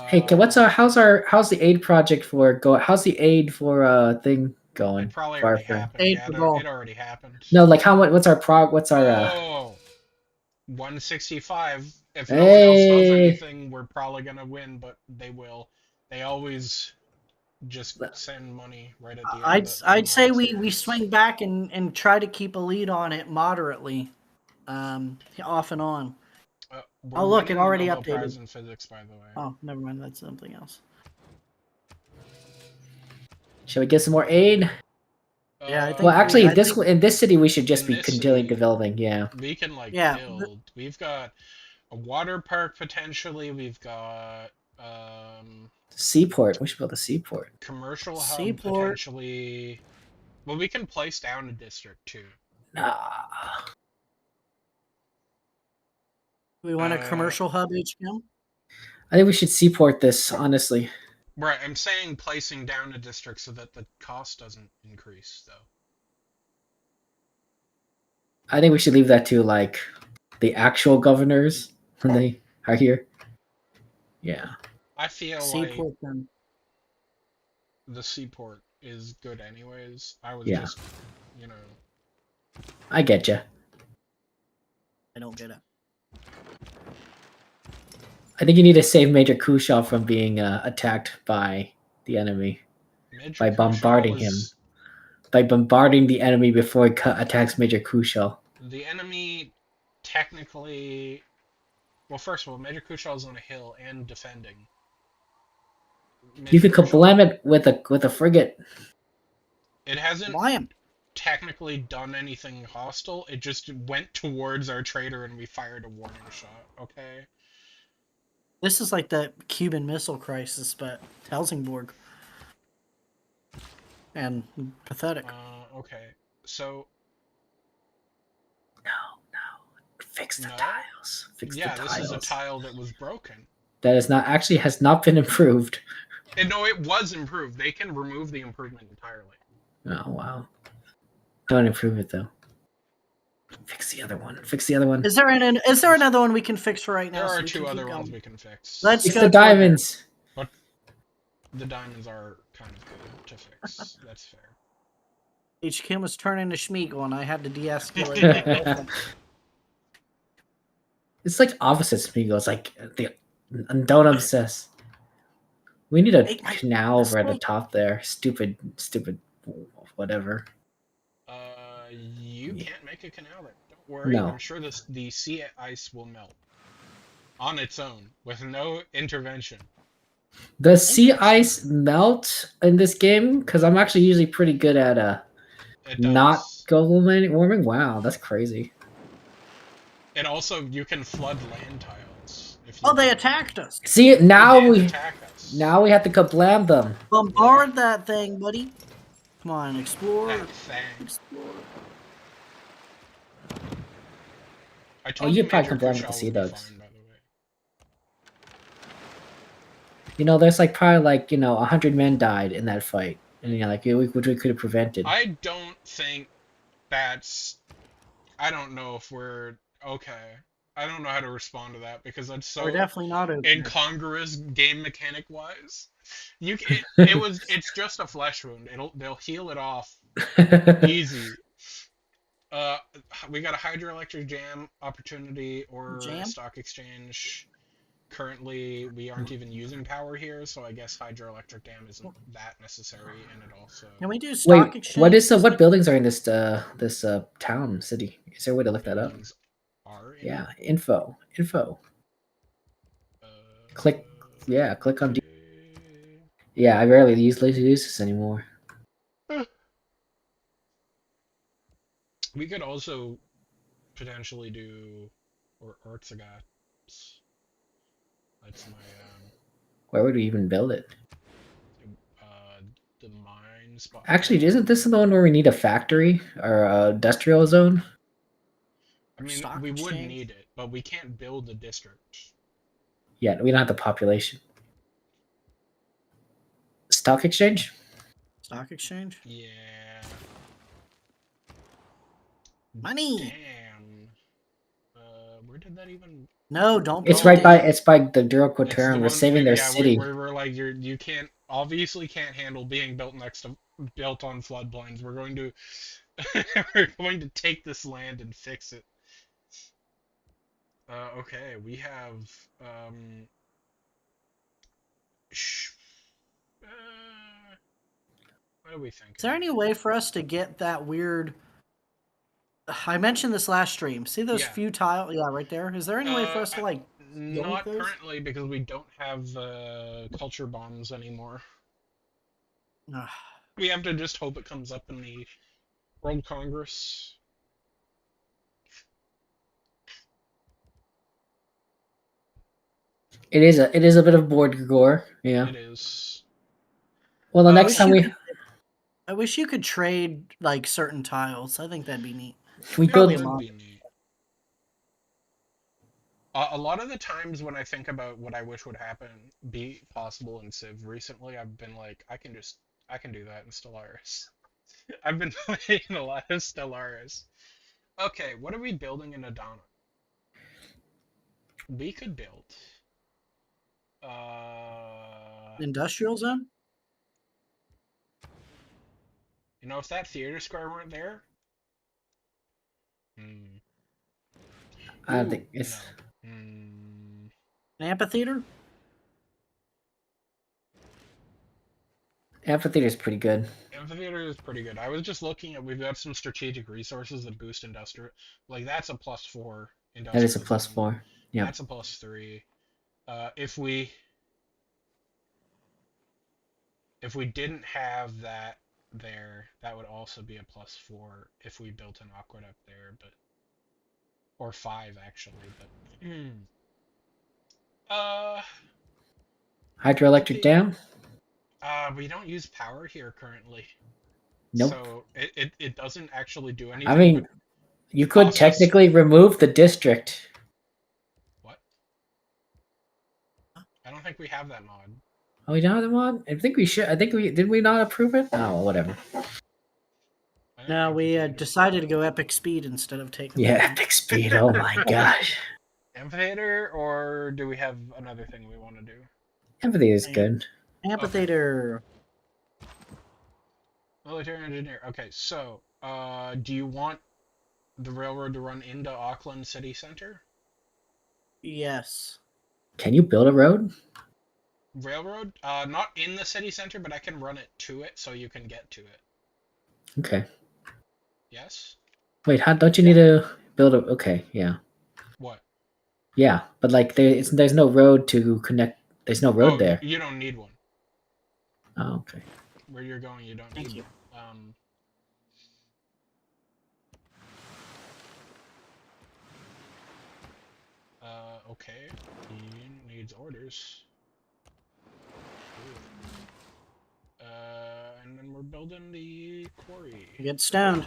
S1: Hey, how's the aid project for go? How's the aid for thing going?
S2: It probably already happened. Yeah, it already happened.
S1: No, like what's our
S2: 165. If no one else does anything, we're probably gonna win, but they will. They always just send money right at the end.
S3: I'd say we swing back and try to keep a lead on it moderately, off and on. Oh look, it already updated.
S2: Prize in physics, by the way.
S3: Oh, never mind. That's something else.
S1: Shall we get some more aid?
S3: Yeah, I think.
S1: Well, actually, in this city, we should just be continually developing. Yeah.
S2: We can build. We've got a water park potentially. We've got
S1: seaport. We should build a seaport.
S2: Commercial hub potentially. Well, we can place down a district too.
S1: Nah.
S3: We want a commercial hub HQ?
S1: I think we should seaport this, honestly.
S2: Right, I'm saying placing down a district so that the cost doesn't increase, though.
S1: I think we should leave that to, like, the actual governors when they are here. Yeah.
S2: I feel seaport, like then. The seaport is good anyways. I was just, you know...
S1: I get you.
S3: I don't get it.
S1: I think you need to save Major Kushal from being attacked by the enemy by bombarding him. By bombarding the enemy before he attacks Major Kushal.
S2: The enemy technically... Well, first of all, Major Kushal is on a hill and defending.
S1: You can kablam it with a frigate.
S2: It hasn't technically done anything hostile. It just went towards our trader and we fired a warning shot, okay?
S3: This is like the Cuban Missile Crisis, but Helsingborg. And pathetic.
S2: Okay, so...
S1: No. Fix the tiles. Fix the tiles.
S2: This is a tile that was broken.
S1: That is not actually has not been improved.
S2: No, it was improved. They can remove the improvement entirely.
S1: Oh wow! Don't improve it though. Fix the other one. Fix the other one.
S3: Is there another one we can fix for right now?
S2: There are two other ones we can fix.
S3: Let's
S1: fix the diamonds.
S2: But the diamonds are kind of good to fix. That's fair.
S3: HQ was turning to Schmeagle, and I had to de-escalate.
S1: It's like opposite Schmeagle. It's like don't obsess. We need a canal over at the top there. Stupid, whatever.
S2: You can't make a canal there. Don't worry.
S1: No.
S2: I'm sure the sea ice will melt on its own with no intervention.
S1: Does sea ice melt in this game? Because I'm actually usually pretty good at
S2: It
S1: not
S2: does.
S1: global warming. Wow, that's crazy.
S2: And also, you can flood land tiles if you.
S3: Oh, they attacked us.
S1: See,
S2: They
S1: now
S2: did
S1: we
S2: attack us.
S1: have to kablam them.
S3: Bombard that thing, buddy. Come on, explore.
S2: That thing.
S3: Explore.
S2: I told
S1: you'd
S2: you
S1: probably
S2: Major
S1: kablam with the
S2: Kushal
S1: sea
S2: would be
S1: dogs.
S2: fine, by the way.
S1: You know, there's like probably like 100 men died in that fight, and which we could have prevented.
S2: I don't think that's. I don't know if we're okay. I don't know how to respond to that because that's so
S3: We're definitely not okay.
S2: incongruous game mechanic wise. It's just a flesh wound. They'll heal it off easy. We got a hydroelectric jam opportunity or a stock exchange. Currently, we aren't even using power here, so I guess hydroelectric dam isn't that necessary, and it also.
S3: Can we do stock exchange?
S1: What buildings are in this town city? Is there a way to look that up? Yeah, info. Click on D. Yeah, I rarely use this anymore.
S2: We could also potentially do Orthogots. That's my
S1: Where would we even build it?
S2: The mine spot.
S1: Actually, isn't this the one where we need a factory or a industrial zone?
S2: I mean, we would need it, but we can't build a district.
S1: Yeah, we don't have the population. Stock exchange?
S3: Stock exchange?
S2: Yeah.
S3: Money.
S2: Damn. Where did that even?
S3: No, don't.
S1: It's right by. It's by the Duro Quaternium. We're saving their city.
S2: We're like you can't obviously can't handle being built on floodplains. We're going to we're going to take this land and fix it. Okay, we have what do we think?
S3: Is there any way for us to get that weird? I mentioned this last stream. See those few tiles? Yeah, right there. Is there any way for us to like?
S2: Not currently because we don't have culture bombs anymore. We have to just hope it comes up in the World Congress.
S1: It is a bit of board gore. Yeah.
S2: It is.
S1: Well, the next time
S3: I wish you could trade like certain tiles. I think that'd be neat.
S1: We build.
S2: A lot of the times when I think about what I wish would be possible in Civ recently, I've been like, I can do that in Stellaris. I've been playing a lot of Stellaris. Okay, what are we building in Adana? We could build
S3: industrial zone?
S2: You know, if that theater square weren't there,
S1: I don't think it's
S3: an amphitheater.
S1: Amphitheater is pretty good.
S2: Amphitheater is pretty good. I was just looking at, we've got some strategic resources that boost industrial. Like that's a +4 industrial.
S1: That is a +4. Yeah.
S2: That's a +3. If we didn't have that there, that would also be a +4 if we built an aqueduct there, or 5 actually, but
S1: hydroelectric dam?
S2: We don't use power here currently.
S1: Nope.
S2: So it doesn't actually do anything.
S1: I mean, you could technically remove the district.
S2: What? I don't think we have that mod.
S1: Oh, we don't have the mod? I think we should. Did we not approve it? Oh, whatever.
S3: No, we decided to go epic speed instead of taking.
S1: Yeah, epic speed. Oh my gosh.
S2: Amphitheater, or do we have another thing we want to do?
S1: Amphitheater is good.
S3: Amphitheater.
S2: Okay. Military engineer. Okay, so do you want the railroad to run into Auckland city center?
S3: Yes.
S1: Can you build a road?
S2: Railroad? Not in the city center, but I can run it to it so you can get to it.
S1: Okay.
S2: Yes.
S1: Wait, how don't you need to build a? Okay, yeah,
S2: What?
S1: yeah, but like there's no road to connect. There's no road
S2: Oh,
S1: there.
S2: you don't need one.
S1: Oh, okay.
S2: Where you're going, you don't
S3: Thank
S2: need
S3: you.
S2: one. Okay. He needs orders. Cool. And then we're building the quarry.
S3: Get stoned.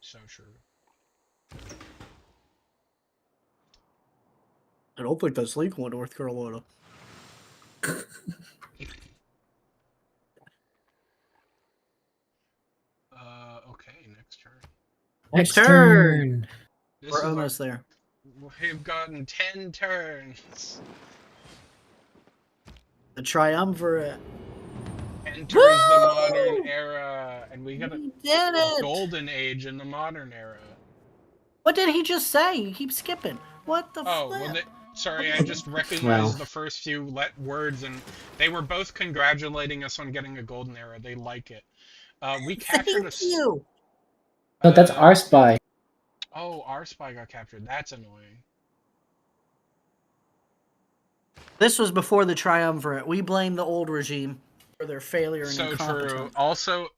S2: So true.
S3: I don't think that's legal in North Carolina.
S2: Okay, next turn.
S3: Next turn.
S2: This
S3: We're
S2: is
S3: almost there.
S2: We've gotten 10 turns.
S3: The triumvirate.
S2: Enters the modern
S3: Woo!
S2: era, and we got a
S3: We did it!
S2: golden age in the modern era.
S3: What did he just say? You keep skipping. What the
S2: Oh,
S3: flip?
S2: well, sorry, I just recognized the first few words, and they were both congratulating us on getting a golden era. They like it. We captured
S3: Thank you.
S1: No, that's our spy.
S2: Oh, our spy got captured. That's annoying.
S3: This was before the triumvirate. We blame the old regime for their failure and
S2: So
S3: incompetence.
S2: true. Also,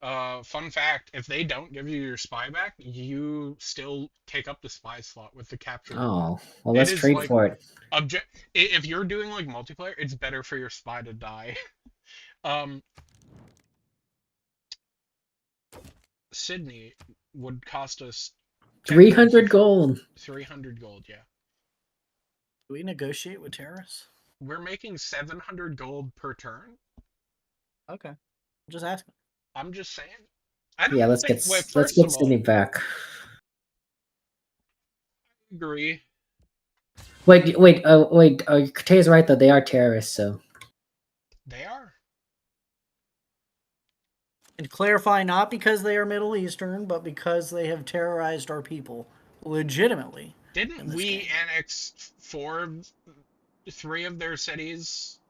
S2: fun fact: if they don't give you your spy back, you still take up the spy slot with the capture.
S1: Oh, well,
S2: It
S1: let's
S2: is
S1: trade
S2: like
S1: for it.
S2: If you're doing like multiplayer, it's better for your spy to die. Sydney would cost us
S1: 300 gold.
S2: 300 gold, yeah.
S3: Do we negotiate with terrorists?
S2: We're making 700 gold per turn.
S3: Okay. I'm just asking.
S2: I'm just saying. I don't
S1: Yeah, let's
S2: think,
S1: get
S2: wait,
S1: let's
S2: first
S1: get
S2: of all,
S1: Sydney back.
S2: I agree.
S1: Wait. Kate's right though. They are terrorists, so
S2: They are.
S3: And clarify, not because they are Middle Eastern, but because they have terrorized our people legitimately.
S2: Didn't we annex three of their cities?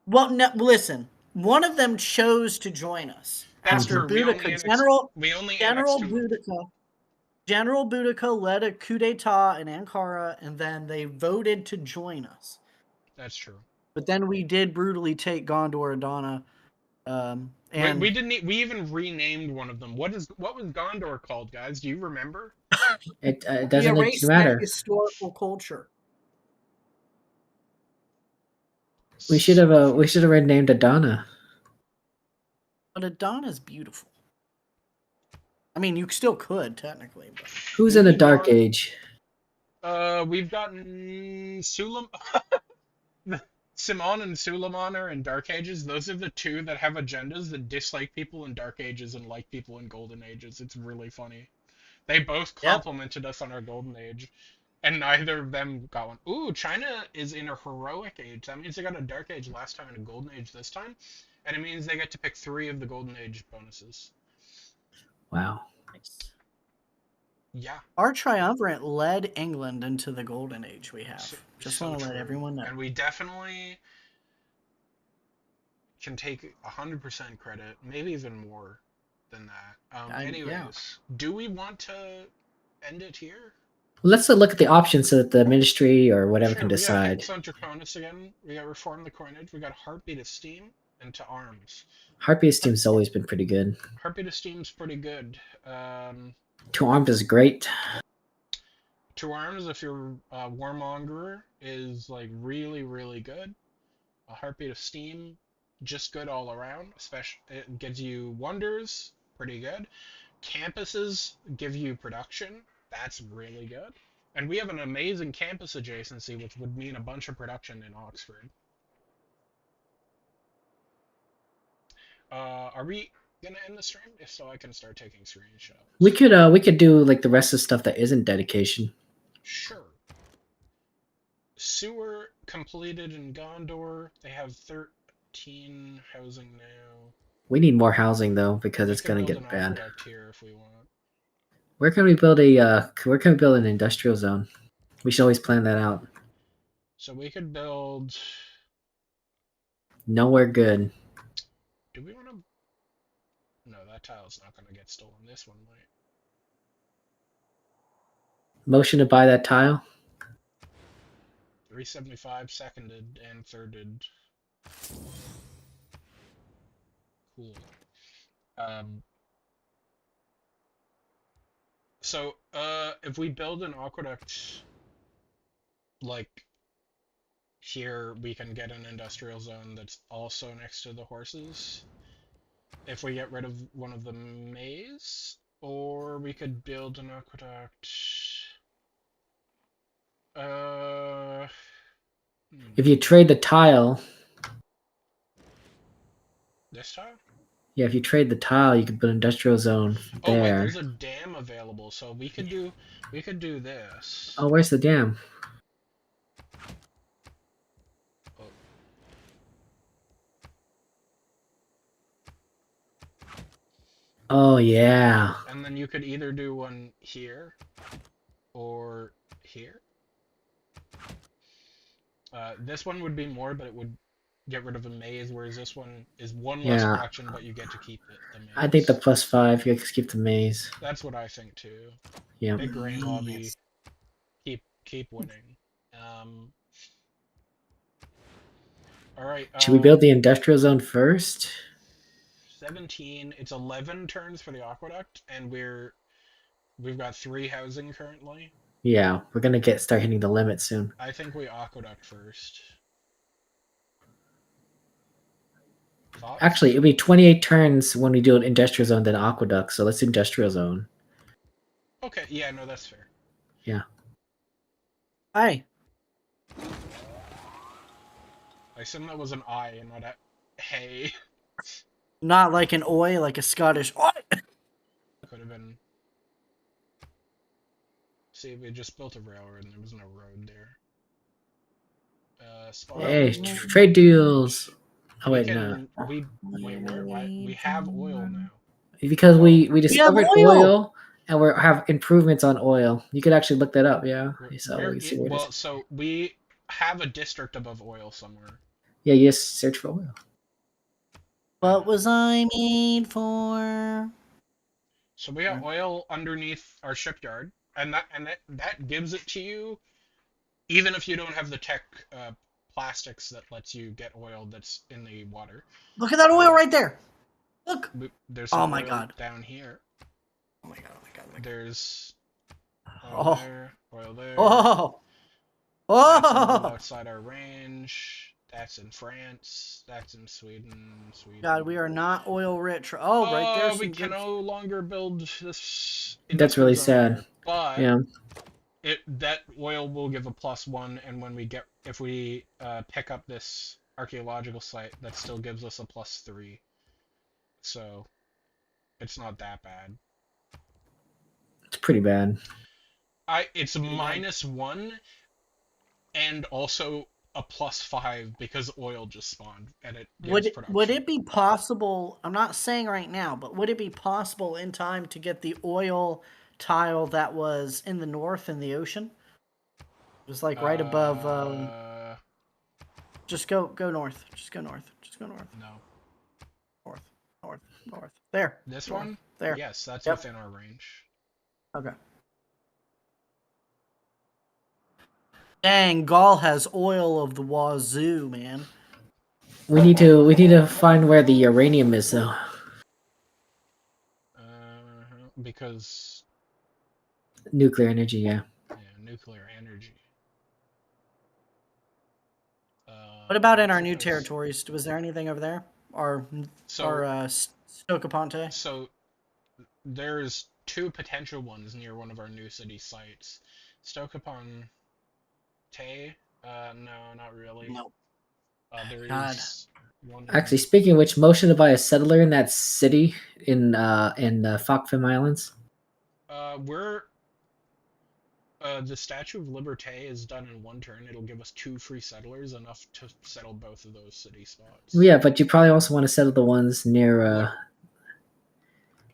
S3: Well, no, listen. One of them chose to join us
S2: That's
S3: after
S2: true. We only
S3: Boudica.
S2: annexed two.
S3: General Boudica led a coup d'état in Ankara, and then they voted to join us.
S2: That's true.
S3: But then we did brutally take Gondor and Donna. And
S2: we didn't. We even renamed one of them. What was Gondor called, guys? Do you remember?
S1: it
S3: we
S1: doesn't
S3: erased
S1: matter.
S3: that historical culture.
S1: We should have renamed Adana.
S3: But Adana's beautiful. I mean, you still could technically. But...
S1: Who's in a dark age?
S2: We've gotten Simon and Suleiman are in Dark Ages. Those are the two that have agendas that dislike people in Dark Ages and like people in Golden Ages. It's really funny. They both complimented us on our Golden Age, and neither of them got one. Ooh, China is in a heroic age. That means they got a Dark Age last time and a Golden Age this time, and it means they get to pick 3 of the Golden Age bonuses.
S1: Wow.
S3: Nice.
S2: Yeah.
S3: Our triumvirate led England into the Golden Age we have. Just want to let everyone know.
S2: And we definitely can take 100% credit, maybe even more than that. Anyways, do we want to end it here?
S1: Well, let's look at the options so that the ministry or whatever can decide.
S2: We got Draconis again. We got Reform the Coinage. We got Heartbeat of Steam and To Arms.
S1: Heartbeat of Steam's always been pretty good.
S2: Heartbeat of Steam's pretty good.
S1: To Arms is great.
S2: To Arms, if you're a warmonger, is like really, really good. A Heartbeat of Steam, just good all around. Especially, it gives you wonders, pretty good. Campuses give you production, that's really good. And we have an amazing campus adjacency, which would mean a bunch of production in Oxford. Are we gonna end the stream? If so, I can start taking screenshots.
S1: We could do like the rest of the stuff that isn't dedication.
S2: Sure. Sewer completed in Gondor. They have 13 housing now.
S1: We need more housing though because it's gonna get bad.
S2: Here if we want.
S1: Where can we build an industrial zone? We should always plan that out.
S2: So we could build.
S1: Nowhere good.
S2: Do we want to? No, that tile's not gonna get stolen. This one might.
S1: Motion to buy that tile.
S2: 375 seconded and thirded. Cool. So, if we build an aqueduct, like here, we can get an industrial zone that's also next to the horses. If we get rid of one of the maize, or we could build an aqueduct.
S1: If you trade the tile,
S2: This tile?
S1: yeah, if you trade the tile, you could build an industrial zone
S2: Oh wait,
S1: there.
S2: there's a dam available, so we could do this.
S1: Oh, where's the dam?
S2: Oh.
S1: Oh yeah.
S2: And then you could either do one here or here. This one would be more, but it would get rid of a maze, whereas this one is one less
S1: Yeah.
S2: production, but you get to keep the maze.
S1: I think the +5. You can keep the maze.
S2: That's what I think too.
S1: Yeah.
S2: Big grain lobby. Keep winning. All right.
S1: Should we build the industrial zone first?
S2: 17. It's 11 turns for the aqueduct, and we've got 3 housing currently.
S1: Yeah, we're gonna start hitting the limit soon.
S2: I think we aqueduct first. Thoughts?
S1: Actually, it'll be 28 turns when we do an industrial zone, then aqueduct. So let's do industrial zone.
S2: Okay, yeah, no, that's fair.
S1: Yeah.
S3: Hi.
S2: I assume that was an I and not a hey.
S3: Not like an oi, like a Scottish oi.
S2: Could have been. See, we just built a railroad and there was no road there.
S1: Hey, trade deals. Oh wait,
S2: no. We have oil now.
S1: Because we discovered
S3: oil.
S1: oil and we have improvements on oil. You could actually look that up, yeah.
S2: So we have a district above oil somewhere.
S1: Yeah, you just search for oil.
S3: What was I made for?
S2: So we have oil underneath our shipyard, and that gives it to you, even if you don't have the tech plastics that lets you get oil that's in the water.
S3: Look at that oil right there. Look.
S2: There's some
S3: my
S2: oil
S3: God.
S2: down here.
S3: Oh my god! Oh my god! Oh my god.
S2: There's
S3: Oh.
S2: there, oil there.
S3: Oh.
S2: That's a little
S3: Oh.
S2: outside our range. That's in France. That's in Sweden.
S3: God, we are not oil rich. Oh, right there.
S2: We can no longer build this.
S1: That's really sad.
S2: There, but
S1: Yeah.
S2: That oil will give a +1, and if we pick up this archaeological site, that still gives us a +3. So it's not that bad.
S1: It's pretty bad.
S2: It's a -1 and also a +5 because oil just spawned and it gives production.
S3: Would it be possible? I'm not saying right now, but would it be possible in time to get the oil tile that was in the north in the ocean? It was like right above. Just go north. Just go north. Just go north.
S2: No.
S3: North. There.
S2: This
S3: north.
S2: one?
S3: There.
S2: Yes, that's within our range.
S3: Okay. Dang, Gaul has oil of the wazoo, man.
S1: We need to find where the uranium is though.
S2: Because
S1: nuclear energy, yeah.
S2: Yeah, nuclear energy.
S3: What about in our new territories? Was there anything over there? Or Stokoponte?
S2: So there's 2 potential ones near one of our new city sites. Stokoponte, no, not really.
S3: No.
S2: There is one.
S1: Actually, speaking of which, motion to buy a settler in that city in Falkfim Islands.
S2: The Statue of Liberté is done in 1 turn. It'll give us 2 free settlers, enough to settle both of those city spots.
S1: Yeah, but you probably also want to settle the ones near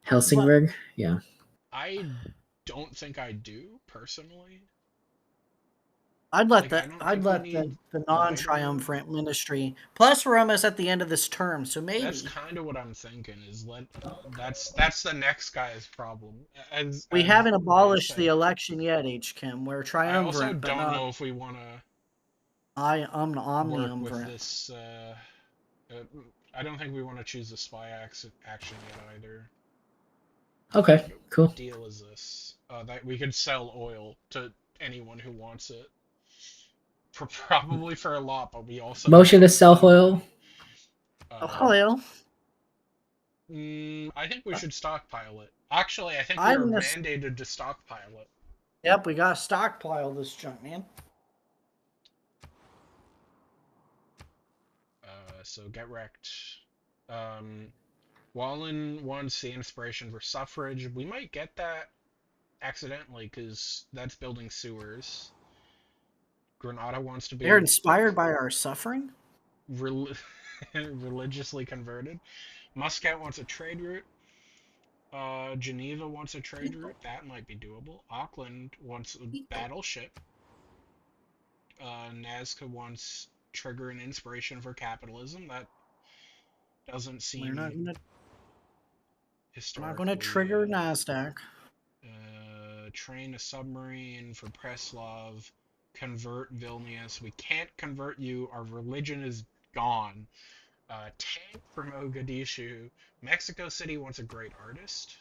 S1: Helsingborg. Yeah.
S2: I don't think I do, personally.
S3: I'd let
S2: Like, I don't
S3: I'd
S2: think we
S3: let
S2: need
S3: the
S2: Viber.
S3: non-triumvirate ministry. Plus, we're almost at the end of this term, so
S2: That's
S3: maybe
S2: kind of what I'm thinking. Is that's the next guy's problem.
S3: we
S2: As
S3: haven't
S2: I
S3: abolished the
S2: said,
S3: election yet. H Kim, we're
S2: I also
S3: triumvirate, but
S2: don't
S3: not
S2: know if we want to
S3: I'm
S2: work with
S3: omniumvirate.
S2: this. Uh, I don't think we want to choose the spy action yet either.
S1: Okay, cool.
S2: What deal is this? That we could sell oil to anyone who wants it, probably for a lot, but we also
S1: Motion to sell
S2: have.
S1: oil.
S2: Uh,
S3: Ohio,
S2: I think we should stockpile it. Actually, I think we are
S3: I'm this.
S2: mandated to stockpile it.
S3: Yep, we got to stockpile this junk, man.
S2: So get wrecked. Wallen wants the inspiration for suffrage. We might get that accidentally because that's building sewers. Granada wants to
S3: They're
S2: be
S3: inspired by our suffering.
S2: religiously converted. Muscat wants a trade route. Geneva wants a trade route. That might be doable. Auckland wants a battleship. Nazca wants trigger and inspiration for capitalism. That doesn't
S3: We're not
S2: seem
S3: gonna
S2: historically.
S3: trigger Nasdaq.
S2: Train a submarine for Preslov. Convert Vilnius. We can't convert you. Our religion is gone. Tank for Mogadishu. Mexico City wants a great artist.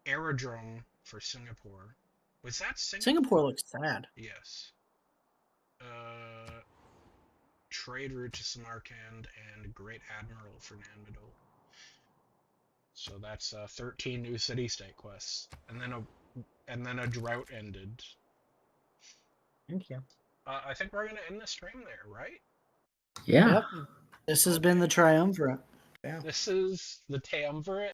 S2: Aerodrome for Singapore. Was that Singapore?
S3: Singapore looks sad.
S2: Yes. Trade route to Samarkand and Great Admiral for Nanmadol. So that's 13 new city-state quests, and then a drought ended.
S3: Thank you.
S2: I think we're gonna end the stream there, right?
S1: Yeah.
S3: Yep. This has been the triumvirate. Yeah.
S2: This is the triumvirate.